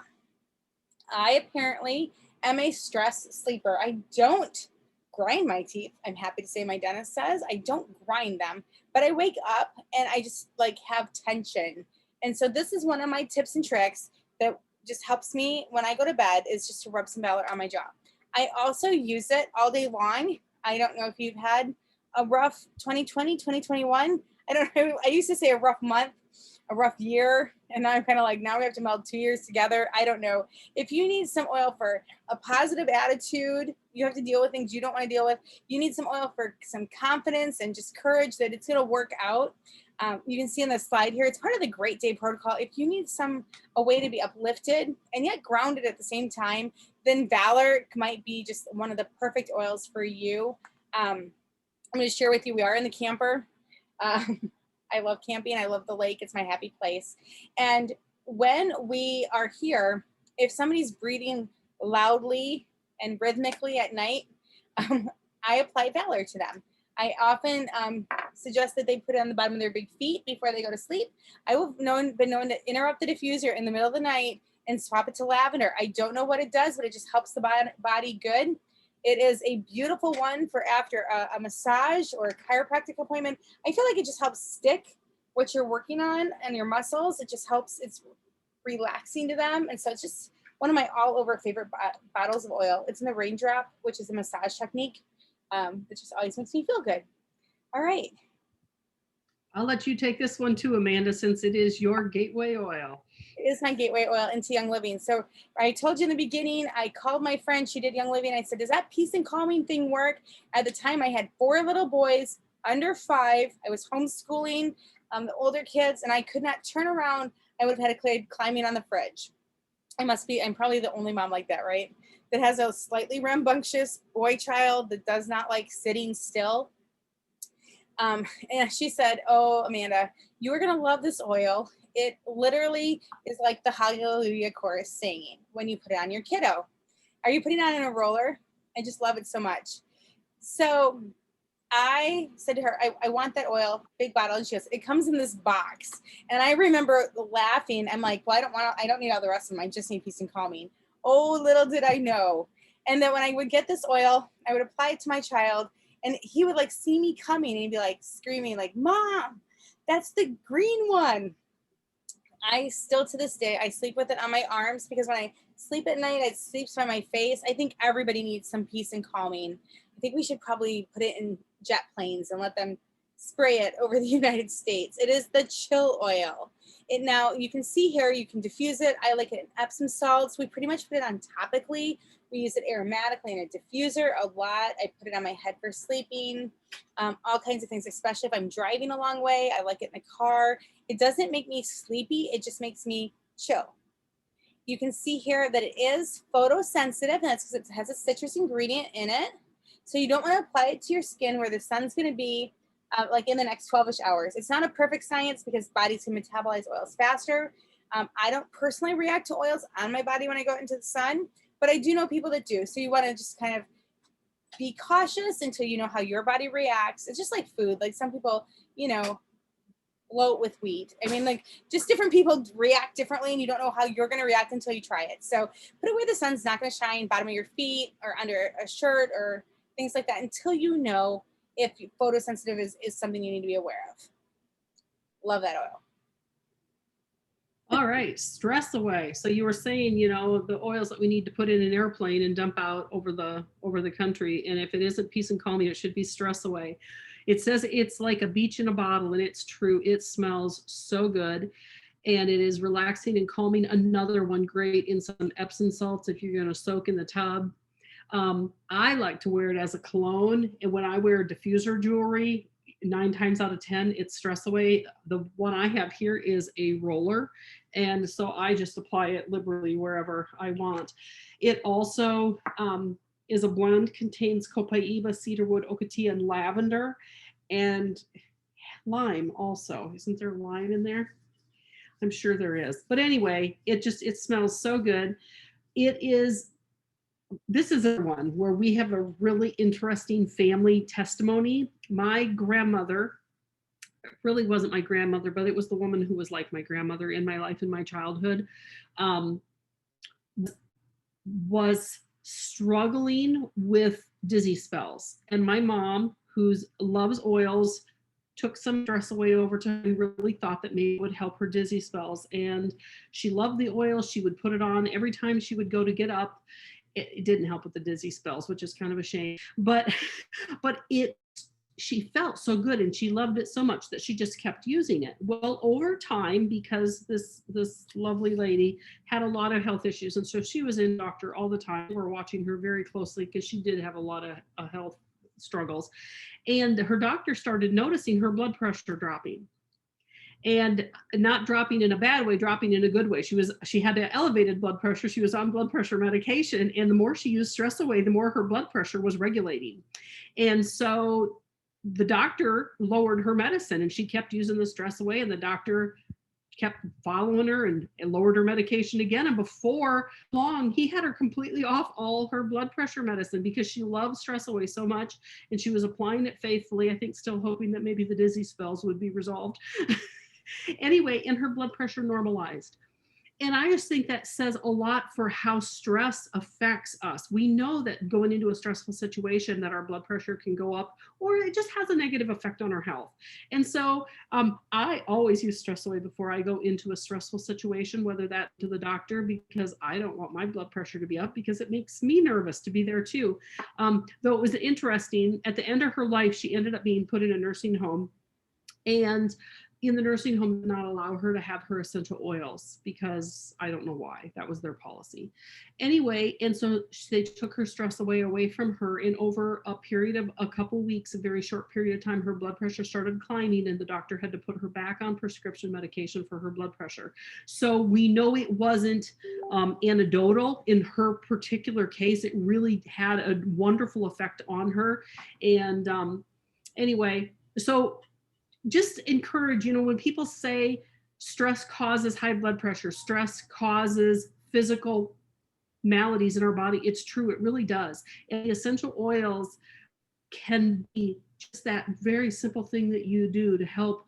I apparently am a stress sleeper. I don't grind my teeth. I'm happy to say my dentist says I don't grind them, but I wake up and I just like have tension. And so this is one of my tips and tricks that just helps me when I go to bed, is just to rub some Valor on my jaw. I also use it all day long. I don't know if you've had a rough 2020, 2021. I don't know. I used to say a rough month, a rough year, and now I'm kind of like, now we have to meld 2 years together. I don't know. If you need some oil for a positive attitude, you have to deal with things you don't want to deal with. You need some oil for some confidence and just courage that it's going to work out. You can see in the slide here, it's part of the Great Day Protocol. If you need a way to be uplifted and yet grounded at the same time, then Valor might be just one of the perfect oils for you. I'm going to share with you, we are in the camper. I love camping. I love the lake. It's my happy place. And when we are here, if somebody's breathing loudly and rhythmically at night, I apply Valor to them. I often suggest that they put it on the bottom of their big feet before they go to sleep. I have been known to interrupt the diffuser in the middle of the night and swap it to lavender. I don't know what it does, but it just helps the body good. It is a beautiful one for after a massage or a chiropractic appointment. I feel like it just helps stick what you're working on and your muscles. It just helps, it's relaxing to them. And so it's just one of my all over favorite bottles of oil. It's in the raindrop, which is a massage technique that just always makes me feel good. All right. I'll let you take this one too, Amanda, since it is your gateway oil. It is my gateway oil into Young Living. So I told you in the beginning, I called my friend, she did Young Living. I said, does that peace and calming thing work? At the time I had 4 little boys under 5. I was homeschooling the older kids, and I could not turn around. I would have had to climbing on the fridge. I'm probably the only mom like that, right? That has a slightly rambunctious boy child that does not like sitting still. And she said, oh, Amanda, you are going to love this oil. It literally is like the Hallelujah chorus singing when you put it on your kiddo. Are you putting it on in a roller? I just love it so much. So I said to her, I want that oil, big bottle. And she goes, it comes in this box. And I remember laughing. I'm like, well, I don't need all the rest of them. I just need peace and calming. Oh, little did I know. And then when I would get this oil, I would apply it to my child, and he would like see me coming and he'd be like screaming like, Mom, that's the green one. I still to this day, I sleep with it on my arms, because when I sleep at night, it sleeps by my face. I think everybody needs some peace and calming. I think we should probably put it in jet planes and let them spray it over the United States. It is the chill oil. Now you can see here, you can diffuse it. I like it in Epsom salts. We pretty much put it on topically. We use it aromatically in a diffuser a lot. I put it on my head for sleeping, all kinds of things, especially if I'm driving a long way. I like it in the car. It doesn't make me sleepy. It just makes me chill. You can see here that it is photosensitive, and that's because it has a citrus ingredient in it. So you don't want to apply it to your skin where the sun's going to be like in the next 12-ish hours. It's not a perfect science because bodies can metabolize oils faster. I don't personally react to oils on my body when I go into the sun, but I do know people that do. So you want to just kind of be cautious until you know how your body reacts. It's just like food. Like some people, bloat with wheat. I mean, like just different people react differently, and you don't know how you're going to react until you try it. So put it where the sun's not going to shine, bottom of your feet or under a shirt or things like that, until you know if photosensitive is something you need to be aware of. Love that oil. All right, stress away. So you were saying, the oils that we need to put in an airplane and dump out over the country, and if it isn't peace and calming, it should be stress away. It says it's like a beach in a bottle, and it's true. It smells so good, and it is relaxing and calming. Another one great in some Epsom salts if you're going to soak in the tub. I like to wear it as a cologne, and when I wear diffuser jewelry, 9 times out of 10 it's stress away. The one I have here is a roller, and so I just apply it liberally wherever I want. It also is a blend, contains copaiba, cedarwood, ocotillo, and lavender, and lime also. Isn't there lime in there? I'm sure there is, but anyway, it smells so good. This is a one where we have a really interesting family testimony. My grandmother, really wasn't my grandmother, but it was the woman who was like my grandmother in my life, in my childhood, was struggling with dizzy spells. And my mom, who loves oils, took some stress away over time and really thought that maybe it would help her dizzy spells. And she loved the oil. She would put it on every time she would go to get up. It didn't help with the dizzy spells, which is kind of a shame. But she felt so good and she loved it so much that she just kept using it. Well, over time, because this lovely lady had a lot of health issues, and so she was in doctor all the time. We're watching her very closely because she did have a lot of health struggles. And her doctor started noticing her blood pressure dropping. And not dropping in a bad way, dropping in a good way. She had an elevated blood pressure. She was on blood pressure medication. And the more she used stress away, the more her blood pressure was regulating. And so the doctor lowered her medicine, and she kept using the stress away, and the doctor kept following her and lowered her medication again. And before long, he had her completely off all her blood pressure medicine because she loved stress away so much. And she was applying it faithfully, I think still hoping that maybe the dizzy spells would be resolved. Anyway, and her blood pressure normalized. And I just think that says a lot for how stress affects us. We know that going into a stressful situation that our blood pressure can go up, or it just has a negative effect on our health. And so I always use stress away before I go into a stressful situation, whether that to the doctor, because I don't want my blood pressure to be up because it makes me nervous to be there too. Though it was interesting, at the end of her life, she ended up being put in a nursing home. And in the nursing home, did not allow her to have her essential oils because I don't know why. That was their policy. Anyway, and so they took her stress away from her. And over a period of a couple weeks, a very short period of time, her blood pressure started climbing, and the doctor had to put her back on prescription medication for her blood pressure. So we know it wasn't anecdotal in her particular case. It really had a wonderful effect on her. And anyway, so just encourage, when people say stress causes high blood pressure, stress causes physical maladies in our body, it's true, it really does. And the essential oils can be just that very simple thing that you do to help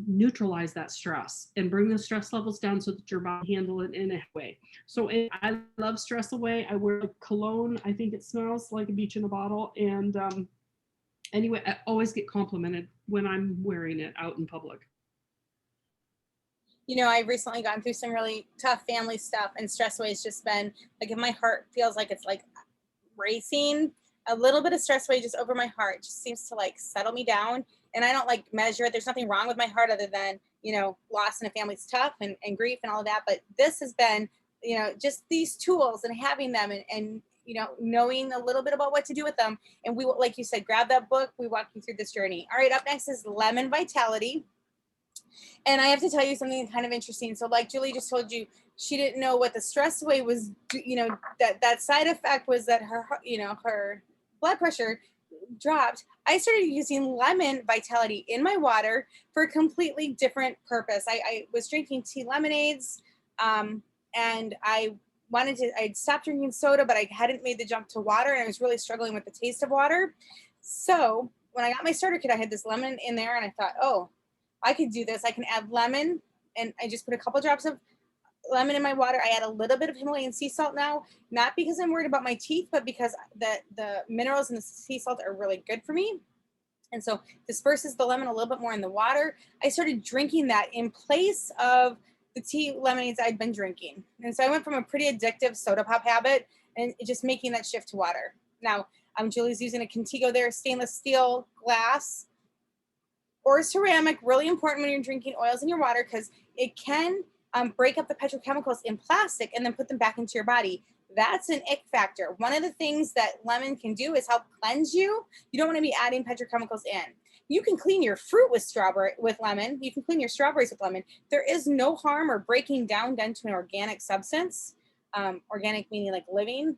neutralize that stress and bring the stress levels down so that your body handle it in a way. So I love stress away. I wear a cologne. I think it smells like a beach in a bottle. And anyway, I always get complimented when I'm wearing it out in public. I've recently gone through some really tough family stuff, and stress away has just been like, if my heart feels like it's like racing, a little bit of stress away just over my heart just seems to like settle me down. And I don't like measure it. There's nothing wrong with my heart other than, loss in a family's tough and grief and all of that. But this has been, just these tools and having them and knowing a little bit about what to do with them. And we, like you said, grab that book. We walk you through this journey. All right, up next is Lemon Vitality. And I have to tell you something kind of interesting. So like Julie just told you, she didn't know what the stress away was, that side effect was that her, her blood pressure dropped. I started using Lemon Vitality in my water for a completely different purpose. I was drinking tea lemonades, and I'd stopped drinking soda, but I hadn't made the jump to water, and I was really struggling with the taste of water. So when I got my starter kit, I had this lemon in there, and I thought, oh, I could do this. I can add lemon, and I just put a couple drops of lemon in my water. I add a little bit of Himalayan sea salt now, not because I'm worried about my teeth, but because the minerals in the sea salt are really good for me. And so disperses the lemon a little bit more in the water. I started drinking that in place of the tea lemonades I'd been drinking. And so I went from a pretty addictive soda pop habit and just making that shift to water. Now, Julie's using a Contigo there, stainless steel glass or ceramic, really important when you're drinking oils in your water because it can break up the petrochemicals in plastic and then put them back into your body. That's an ick factor. One of the things that lemon can do is help cleanse you. You don't want to be adding petrochemicals in. You can clean your fruit with lemon. You can clean your strawberries with lemon. There is no harm or breaking down done to an organic substance. Organic meaning like living,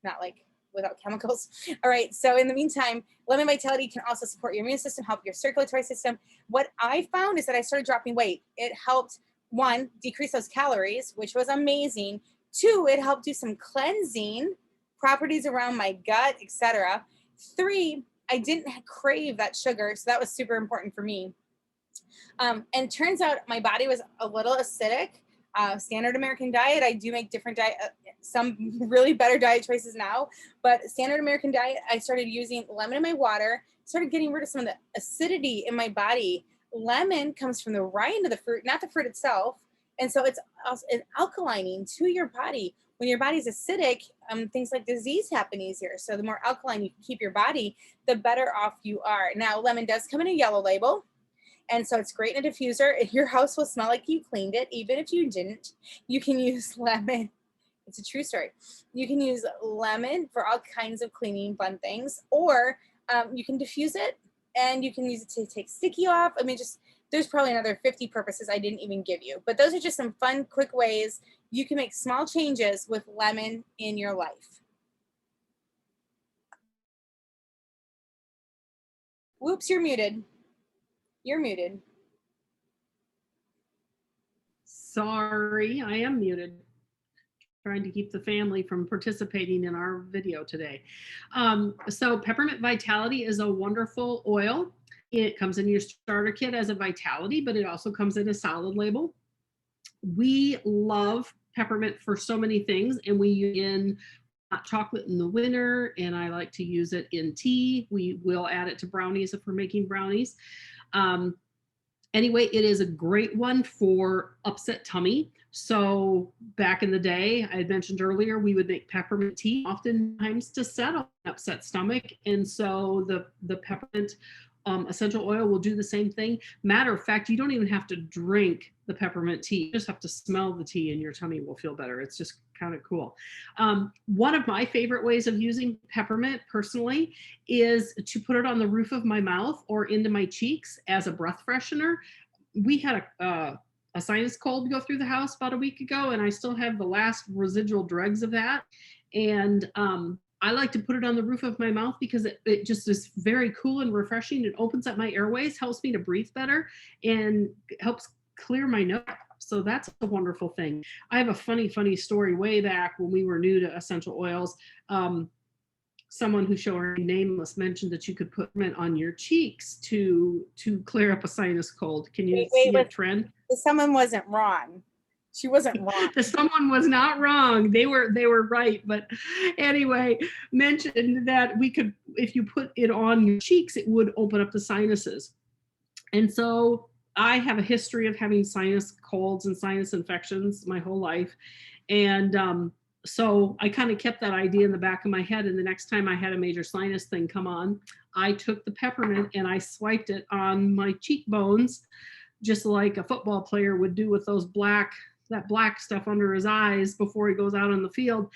not like without chemicals. All right. So in the meantime, lemon vitality can also support your immune system, help your circulatory system. What I found is that I started dropping weight. It helped, one, decrease those calories, which was amazing. Two, it helped do some cleansing properties around my gut, etc. Three, I didn't crave that sugar. So that was super important for me. And turns out my body was a little acidic. Standard American diet, I do make different diet, some really better diet choices now, but standard American diet, I started using lemon in my water, started getting rid of some of the acidity in my body. Lemon comes from the rind of the fruit, not the fruit itself. And so it's an alkalining to your body. When your body's acidic, things like disease happen easier. So the more alkaline you can keep your body, the better off you are. Now, lemon does come in a yellow label. And so it's great in a diffuser. Your house will smell like you cleaned it, even if you didn't. You can use lemon. It's a true story. You can use lemon for all kinds of cleaning fun things, or you can diffuse it and you can use it to take sticky off. I mean, just there's probably another 50 purposes I didn't even give you, but those are just some fun, quick ways you can make small changes with lemon in your life. Whoops, you're muted. You're muted. Sorry, I am muted. Trying to keep the family from participating in our video today. So Peppermint Vitality is a wonderful oil. It comes in your starter kit as a Vitality, but it also comes in a solid label. We love peppermint for so many things, and we use in hot chocolate in the winter, and I like to use it in tea. We will add it to brownies if we're making brownies. Anyway, it is a great one for upset tummy. So back in the day, I had mentioned earlier, we would make peppermint tea oftentimes to settle an upset stomach. And so the peppermint essential oil will do the same thing. Matter of fact, you don't even have to drink the peppermint tea. You just have to smell the tea and your tummy will feel better. It's just kind of cool. One of my favorite ways of using peppermint personally is to put it on the roof of my mouth or into my cheeks as a breath freshener. We had a sinus cold go through the house about a week ago, and I still have the last residual dregs of that. And I like to put it on the roof of my mouth because it just is very cool and refreshing. It opens up my airways, helps me to breathe better, and helps clear my nose. So that's a wonderful thing. I have a funny story way back when we were new to essential oils. Someone who shall remain nameless mentioned that you could put mint on your cheeks to clear up a sinus cold. Can you see a trend? Someone wasn't wrong. She wasn't wrong. Someone was not wrong. They were right. But anyway, mentioned that we could, if you put it on your cheeks, it would open up the sinuses. And so I have a history of having sinus colds and sinus infections my whole life. And so I kind of kept that idea in the back of my head. And the next time I had a major sinus thing come on, I took the peppermint and I swiped it on my cheekbones, just like a football player would do with that black stuff under his eyes before he goes out on the field.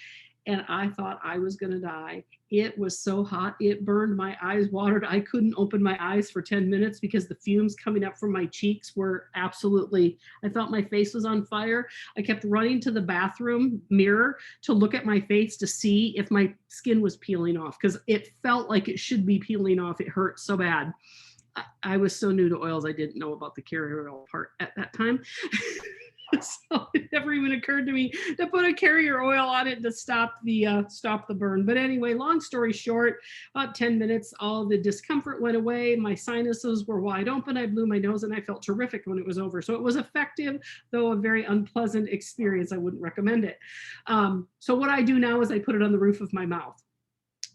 And I thought I was going to die. It was so hot. It burned. My eyes watered. I couldn't open my eyes for 10 minutes because the fumes coming up from my cheeks were absolutely, I felt my face was on fire. I kept running to the bathroom mirror to look at my face to see if my skin was peeling off because it felt like it should be peeling off. It hurt so bad. I was so new to oils, I didn't know about the carrier oil part at that time. So it never even occurred to me to put a carrier oil on it to stop the burn. But anyway, long story short, about 10 minutes, all the discomfort went away. My sinuses were wide open. I blew my nose and I felt terrific when it was over. So it was effective, though a very unpleasant experience. I wouldn't recommend it. So what I do now is I put it on the roof of my mouth.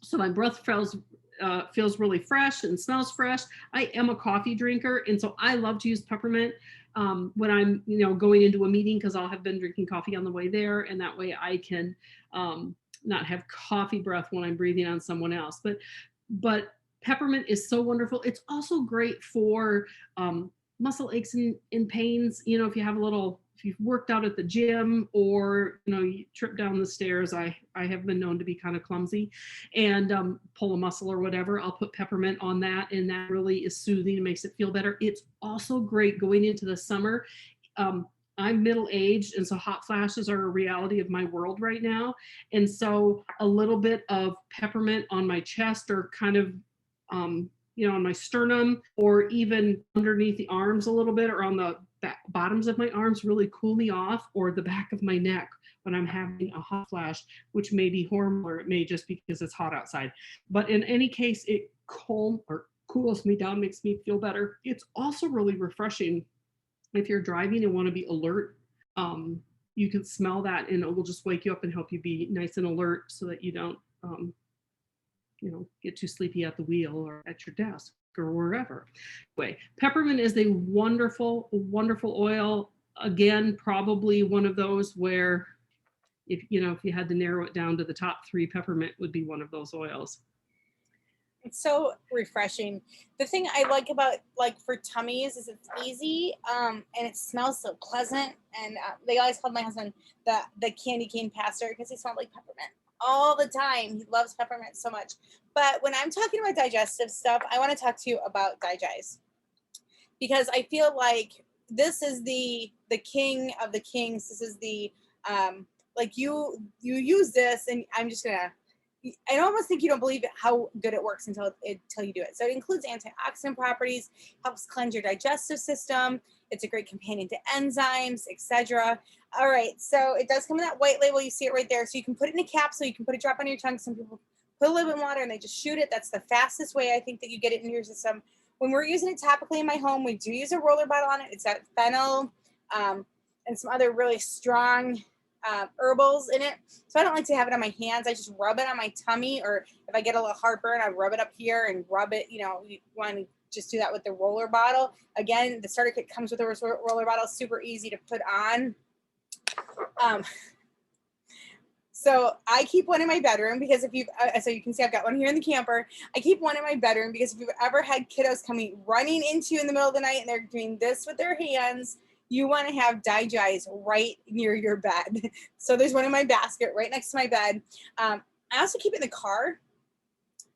So my breath feels really fresh and smells fresh. I am a coffee drinker, and so I love to use peppermint when I'm, going into a meeting, because I'll have been drinking coffee on the way there, and that way I can not have coffee breath when I'm breathing on someone else. But peppermint is so wonderful. It's also great for muscle aches and pains. If you have if you've worked out at the gym, or you trip down the stairs. I have been known to be kind of clumsy and pull a muscle or whatever. I'll put peppermint on that, and that really is soothing and makes it feel better. It's also great going into the summer. I'm middle aged, and so hot flashes are a reality of my world right now. And so a little bit of peppermint on my chest, or kind of on my sternum, or even underneath the arms a little bit, or on the bottoms of my arms, really cool me off, or the back of my neck when I'm having a hot flash, which may be hormonal, or it may just be because it's hot outside. But in any case, it cools me down, makes me feel better. It's also really refreshing if you're driving and want to be alert. You can smell that, and it will just wake you up and help you be nice and alert, so that you don't get too sleepy at the wheel or at your desk or wherever. Anyway, peppermint is a wonderful, wonderful oil. Again, probably one of those where if you had to narrow it down to the top 3, peppermint would be one of those oils. It's so refreshing. The thing I like about, like, for tummies is it's easy, and it smells so pleasant. And they always called my husband the candy cane pastor, because he smelled like peppermint all the time. He loves peppermint so much. But when I'm talking about digestive stuff, I want to talk to you about Digest, because I feel like this is the king of the kings. This is the like, you use this, and I'm just gonna, I almost think you don't believe it, how good it works until you do it. So it includes antioxidant properties, helps cleanse your digestive system. It's a great companion to enzymes, etc. All right, so it does come in that white label. You see it right there. So you can put it in a capsule. You can put a drop on your tongue. Some people put a little bit in water and they just shoot it. That's the fastest way, I think, that you get it into your system. When we're using it topically in my home, we do use a roller bottle on it. It's got fennel and some other really strong herbals in it. So I don't like to have it on my hands. I just rub it on my tummy, or if I get a little heartburn, I rub it up here and rub it. You want to just do that with the roller bottle. Again, the starter kit comes with a roller bottle, super easy to put on. So I keep one in my bedroom, because if you've, so you can see I've got one here in the camper. I keep one in my bedroom because if you've ever had kiddos running into you in the middle of the night and they're doing this with their hands, you want to have Digest right near your bed. So there's one in my basket right next to my bed. I also keep it in the car,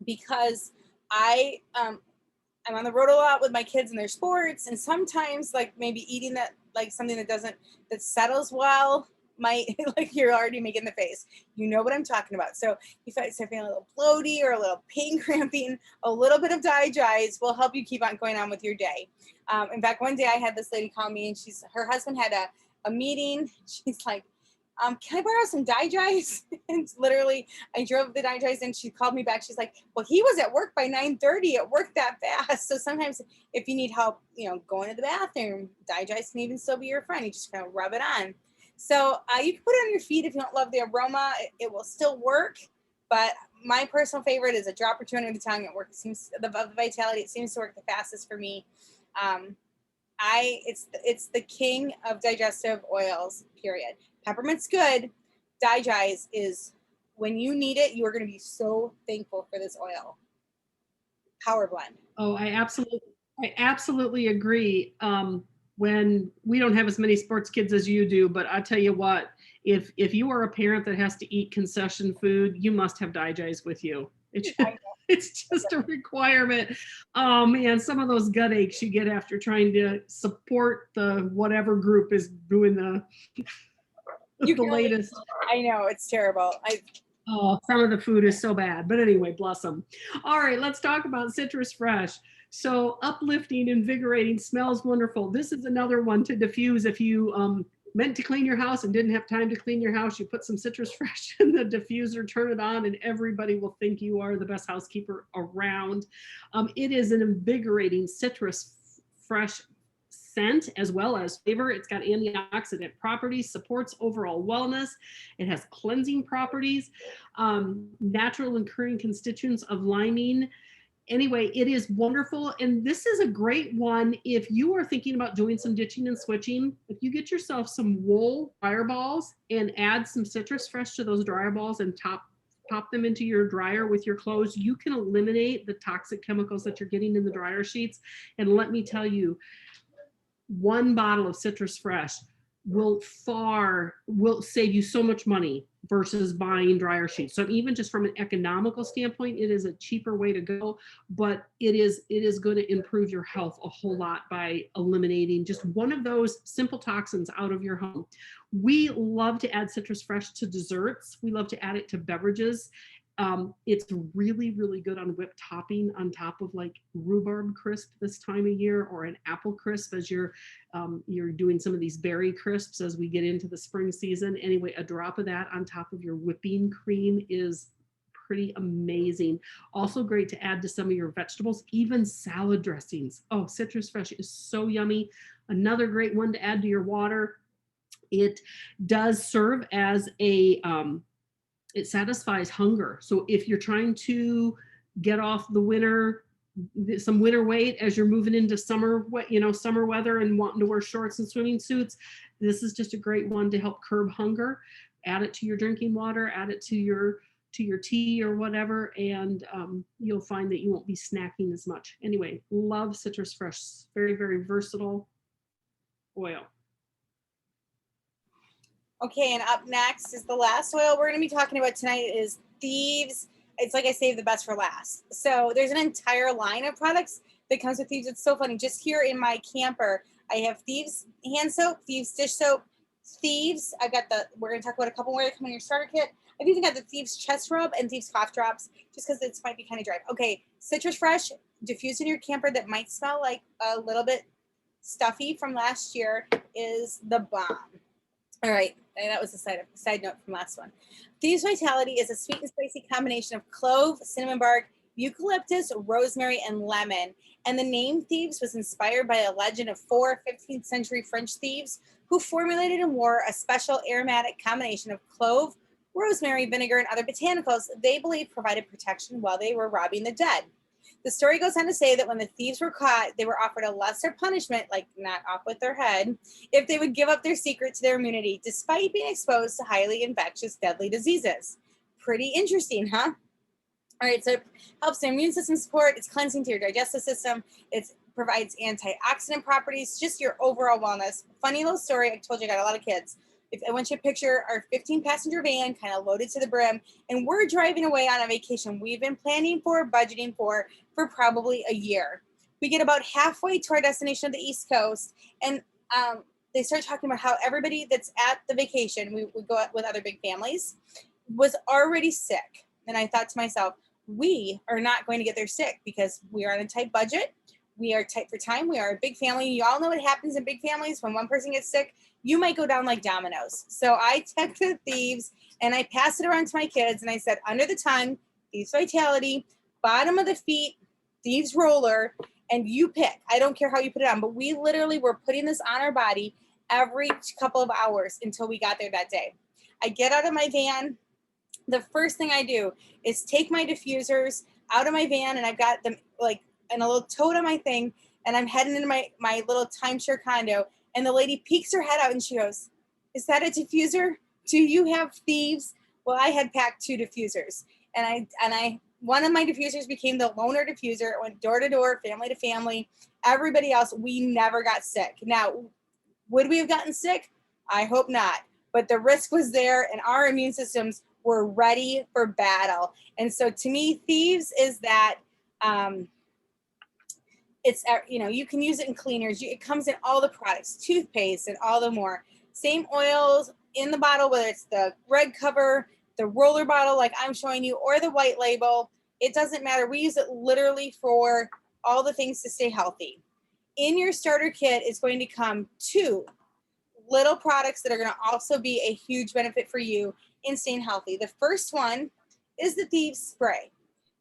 because I'm on the road a lot with my kids and their sports, and sometimes, like, maybe eating that, like, something that settles well might, like, you're already making the face. You know what I'm talking about. So if I start feeling a little bloaty or a little pain cramping, a little bit of Digest will help you keep on going on with your day. In fact, one day I had this lady call me, and her husband had a meeting. She's like, can I borrow some Digest? And literally, I drove the Digest, and she called me back. She's like, well, he was at work by 9:30. It worked that fast. So sometimes if you need help, going to the bathroom, Digest can even still be your friend. You just kind of rub it on. So you can put it on your feet if you don't love the aroma. It will still work. But my personal favorite is a drop or two under the tongue. It works. The vitality, it seems to work the fastest for me. It's the king of digestive oils, period. Peppermint's good. Digest is, when you need it, you are going to be so thankful for this oil. Power blend. Oh, I absolutely agree. When we don't have as many sports kids as you do, but I tell you what, if you are a parent that has to eat concession food, you must have Digest with you. It's just a requirement. Oh man, some of those gut aches you get after trying to support the whatever group is doing the latest. I know, it's terrible. Oh, some of the food is so bad. But anyway, bless them. All right, let's talk about Citrus Fresh. So uplifting, invigorating, smells wonderful. This is another one to diffuse. If you meant to clean your house and didn't have time to clean your house, you put some Citrus Fresh in the diffuser, turn it on, and everybody will think you are the best housekeeper around. It is an invigorating citrus fresh scent as well as flavor. It's got antioxidant properties, supports overall wellness. It has cleansing properties, natural and occurring constituents of limonene. Anyway, it is wonderful. And this is a great one if you are thinking about doing some ditching and switching. If you get yourself some wool dryer balls and add some citrus fresh to those dryer balls and pop them into your dryer with your clothes, you can eliminate the toxic chemicals that you're getting in the dryer sheets. And let me tell you, one bottle of citrus fresh will save you so much money versus buying dryer sheets. So even just from an economical standpoint, it is a cheaper way to go, but it is going to improve your health a whole lot by eliminating just one of those simple toxins out of your home. We love to add citrus fresh to desserts. We love to add it to beverages. It's really, really good on whipped topping on top of like rhubarb crisp this time of year, or an apple crisp as you're doing some of these berry crisps as we get into the spring season. Anyway, a drop of that on top of your whipping cream is pretty amazing. Also great to add to some of your vegetables, even salad dressings. Oh, citrus fresh is so yummy. Another great one to add to your water. It does serve as a it satisfies hunger. So if you're trying to get off some winter weight as you're moving into summer weather and wanting to wear shorts and swimming suits, this is just a great one to help curb hunger. Add it to your drinking water, add it to your tea or whatever, and you'll find that you won't be snacking as much. Anyway, love citrus fresh. Very, very versatile oil. Okay, and up next is the last oil we're going to be talking about tonight is Thieves. It's like I saved the best for last. So there's an entire line of products that comes with Thieves. It's so funny. Just here in my camper, I have Thieves hand soap, Thieves dish soap, Thieves. We're going to talk about a couple more that come in your starter kit. I've even got the Thieves chest rub and Thieves cough drops, just because this might be kind of dry. Okay, citrus fresh, diffused in your camper that might smell like a little bit stuffy from last year is the bomb. All right, and that was a side note from last one. Thieves Vitality is a sweet and spicy combination of clove, cinnamon bark, eucalyptus, rosemary, and lemon. And the name Thieves was inspired by a legend of 4 15th century French thieves who formulated and wore a special aromatic combination of clove, rosemary, vinegar, and other botanicals they believed provided protection while they were robbing the dead. The story goes on to say that when the thieves were caught, they were offered a lesser punishment, like not off with their head, if they would give up their secret to their immunity, despite being exposed to highly infectious, deadly diseases. Pretty interesting, huh? All right, so it helps the immune system support. It's cleansing to your digestive system. It provides antioxidant properties, just your overall wellness. Funny little story. I told you I got a lot of kids. I want you to picture our 15-passenger van kind of loaded to the brim, and we're driving away on a vacation we've been planning for, budgeting for probably a year. We get about halfway to our destination of the East Coast, and they start talking about how everybody that's at the vacation, we go out with other big families, was already sick. And I thought to myself, we are not going to get there sick because we are on a tight budget. We are tight for time. We are a big family. You all know what happens in big families. When one person gets sick, you might go down like dominoes. So I took the Thieves and I passed it around to my kids and I said, under the tongue, Thieves Vitality, bottom of the feet, Thieves Roller, and you pick. I don't care how you put it on, but we literally were putting this on our body every couple of hours until we got there that day. I get out of my van. The first thing I do is take my diffusers out of my van, and I've got them like in a little tote on my thing, and I'm heading into my little timeshare condo, and the lady peeks her head out and she goes, "Is that a diffuser? Do you have Thieves?" Well, I had packed 2 diffusers, and I one of my diffusers became the loner diffuser. It went door to door, family to family. Everybody else, we never got sick. Now, would we have gotten sick? I hope not. But the risk was there, and our immune systems were ready for battle. And so to me, Thieves is that it's, you can use it in cleaners. It comes in all the products, toothpaste and all the more. Same oils in the bottle, whether it's the red cover, the roller bottle like I'm showing you, or the white label. It doesn't matter. We use it literally for all the things to stay healthy. In your starter kit is going to come 2 little products that are going to also be a huge benefit for you in staying healthy. The first one is the Thieves Spray.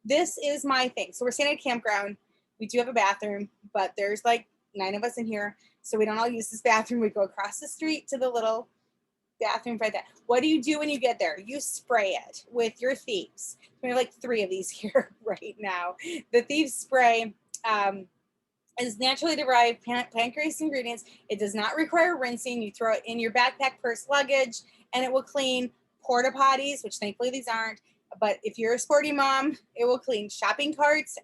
This is my thing. So we're staying at a campground. We do have a bathroom, but there's like 9 of us in here. so we don't all use this bathroom. We go across the street to the little bathroom right there. What do you do when you get there? You spray it with your thieves. We have like 3 of these here right now. The thieves spray is naturally derived plant-based ingredients. It does not require rinsing. You throw it in your backpack, purse, luggage, and it will clean porta potties, which thankfully these aren't. But if you're a sporty mom, it will clean shopping carts.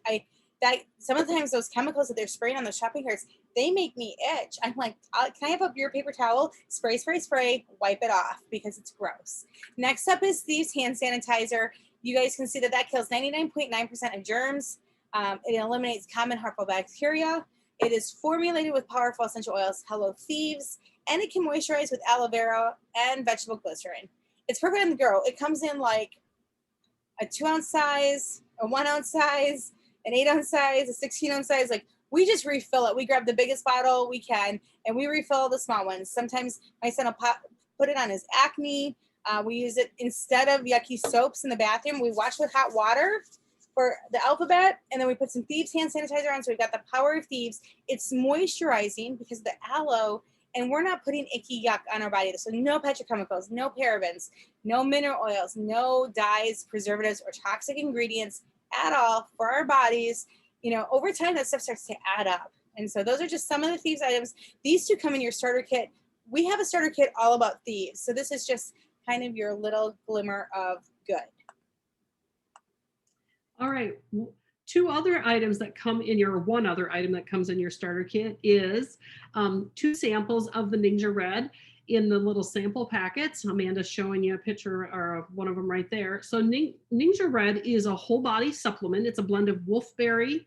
Sometimes those chemicals that they're spraying on the shopping carts, they make me itch. I'm like, can I have your paper towel? Spray, spray, spray, wipe it off because it's gross. Next up is Thieves hand sanitizer. You guys can see that kills 99.9% of germs. It eliminates common harmful bacteria. It is formulated with powerful essential oils, Hello Thieves, and it can moisturize with aloe vera and vegetable glycerin. It's perfect on the go. It comes in like a 2-ounce size, a 1-ounce size, an 8-ounce size, a 16-ounce size. Like, we just refill it. We grab the biggest bottle we can, and we refill the small ones. Sometimes my son will put it on his acne. We use it instead of yucky soaps in the bathroom. We wash with hot water for the alphabet, and then we put some Thieves hand sanitizer on. So we've got the power of Thieves. It's moisturizing because of the aloe, and we're not putting icky yuck on our body. So no petrochemicals, no parabens, no mineral oils, no dyes, preservatives, or toxic ingredients at all for our bodies. You know, over time, that stuff starts to add up. And so those are just some of the Thieves items. These 2 come in your starter kit. We have a starter kit all about Thieves. So this is just kind of your little glimmer of good. All right. 2 other items that come in your, one other item that comes in your starter kit is 2 samples of the Ninja Red in the little sample packets. Amanda's showing you a picture of one of them right there. So Ninja Red is a whole body supplement. It's a blend of wolfberry,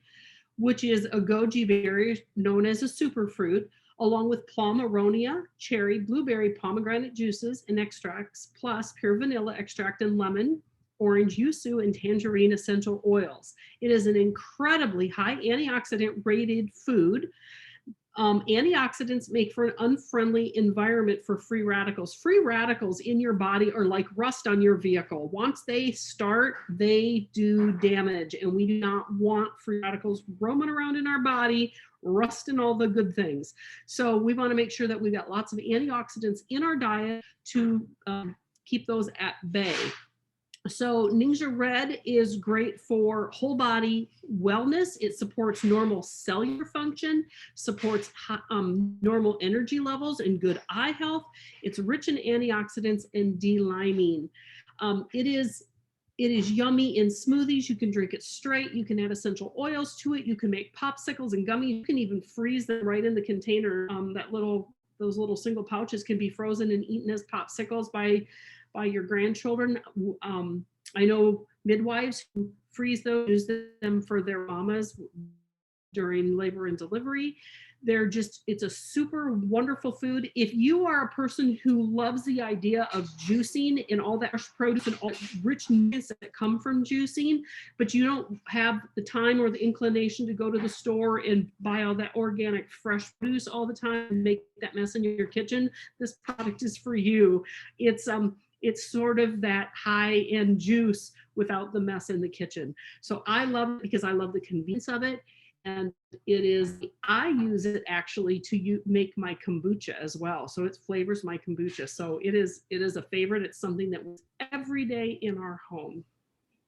which is a goji berry known as a superfruit, along with plum, aronia, cherry, blueberry, pomegranate juices and extracts, plus pure vanilla extract and lemon, orange yuzu, and tangerine essential oils. It is an incredibly high antioxidant rated food. Antioxidants make for an unfriendly environment for free radicals. Free radicals in your body are like rust on your vehicle. Once they start, they do damage, and we do not want free radicals roaming around in our body, rusting all the good things. So we want to make sure that we've got lots of antioxidants in our diet to keep those at bay. So Ninja Red is great for whole body wellness. It supports normal cellular function, supports normal energy levels and good eye health. It's rich in antioxidants and deliming. It is yummy in smoothies. You can drink it straight. You can add essential oils to it. You can make popsicles and gummies. You can even freeze them right in the container. Those little single pouches can be frozen and eaten as popsicles by your grandchildren. I know midwives who freeze those, use them for their mamas during labor and delivery. It's a super wonderful food. If you are a person who loves the idea of juicing and all that fresh produce and all rich nutrients that come from juicing, but you don't have the time or the inclination to go to the store and buy all that organic fresh produce all the time and make that mess in your kitchen, this product is for you. It's sort of that high-end juice without the mess in the kitchen. So I love it because I love the convenience of it. And I use it actually to make my kombucha as well. So it flavors my kombucha. So it is a favorite. It's something that was every day in our home.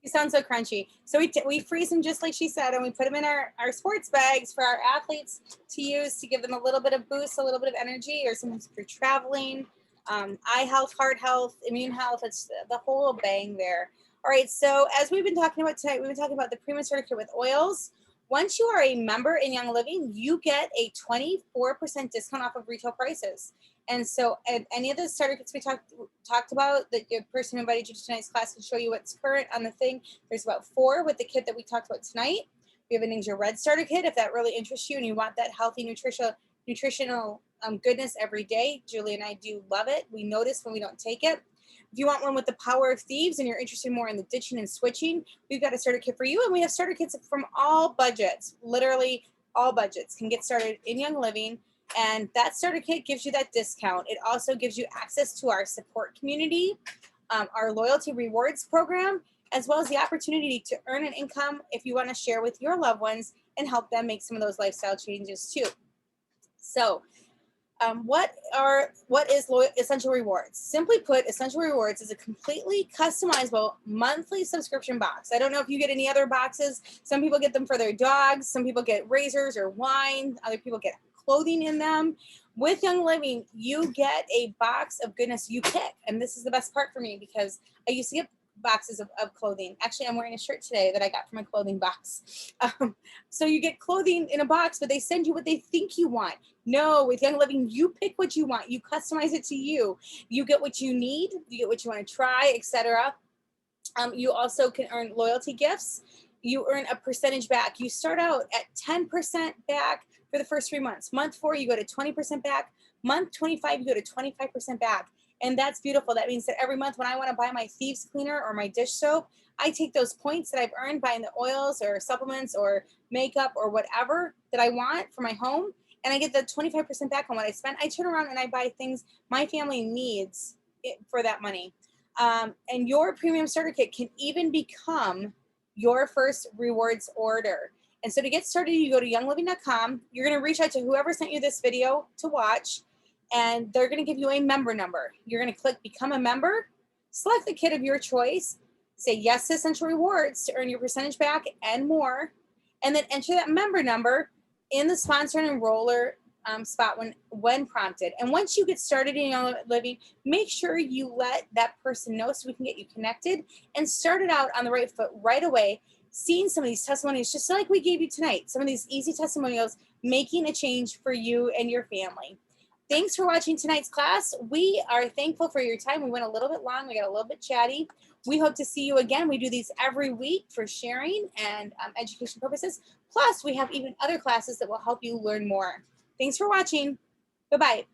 You sound so crunchy. So we freeze them just like she said, and we put them in our sports bags for our athletes to use to give them a little bit of boost, a little bit of energy, or sometimes if you're traveling. Eye health, heart health, immune health, it's the whole bang there. All right, so as we've been talking about tonight, we've been talking about the premium starter kit with oils. Once you are a member in Young Living, you get a 24% discount off of retail prices. And so at any of the starter kits we talked about, that your person who invited you to tonight's class can show you what's current on the thing. There's about 4 with the kit that we talked about tonight. We have a Ninja Red starter kit if that really interests you and you want that healthy nutritional goodness every day. Julie and I do love it. We notice when we don't take it. If you want one with the power of Thieves and you're interested more in the ditching and switching, we've got a starter kit for you. And we have starter kits from all budgets, literally all budgets can get started in Young Living. And that starter kit gives you that discount. It also gives you access to our support community, our loyalty rewards program, as well as the opportunity to earn an income if you want to share with your loved ones and help them make some of those lifestyle changes too. So What is Essential Rewards? Simply put, Essential Rewards is a completely customizable monthly subscription box. I don't know if you get any other boxes. Some people get them for their dogs. Some people get razors or wine. Other people get clothing in them. With Young Living, you get a box of goodness you pick. And this is the best part for me because I used to get boxes of clothing. Actually, I'm wearing a shirt today that I got from a clothing box. So you get clothing in a box, but they send you what they think you want. No, with Young Living, you pick what you want. You customize it to you. You get what you need. You get what you want to try, etc. You also can earn loyalty gifts. You earn a percentage back. You start out at 10% back for the first 3 months. Month 4, you go to 20% back. Month 25, you go to 25% back. And that's beautiful. That means that every month when I want to buy my thieves cleaner or my dish soap, I take those points that I've earned buying the oils or supplements or makeup or whatever that I want for my home, and I get the 25% back on what I spent. I turn around and I buy things my family needs for that money. And your premium starter kit can even become your first rewards order. And so to get started, you go to youngliving.com. You're going to reach out to whoever sent you this video to watch, and they're going to give you a member number. You're going to click Become a Member, select the kit of your choice, say yes to Essential Rewards to earn your percentage back and more, and then enter that member number in the sponsor and enroller spot when prompted. And once you get started in Young Living, make sure you let that person know so we can get you connected and started out on the right foot right away, seeing some of these testimonies, just like we gave you tonight, some of these easy testimonials, making a change for you and your family. Thanks for watching tonight's class. We are thankful for your time. We went a little bit long. We got a little bit chatty. We hope to see you again. We do these every week for sharing and education purposes. Plus, we have even other classes that will help you learn more. Thanks for watching. Bye-bye.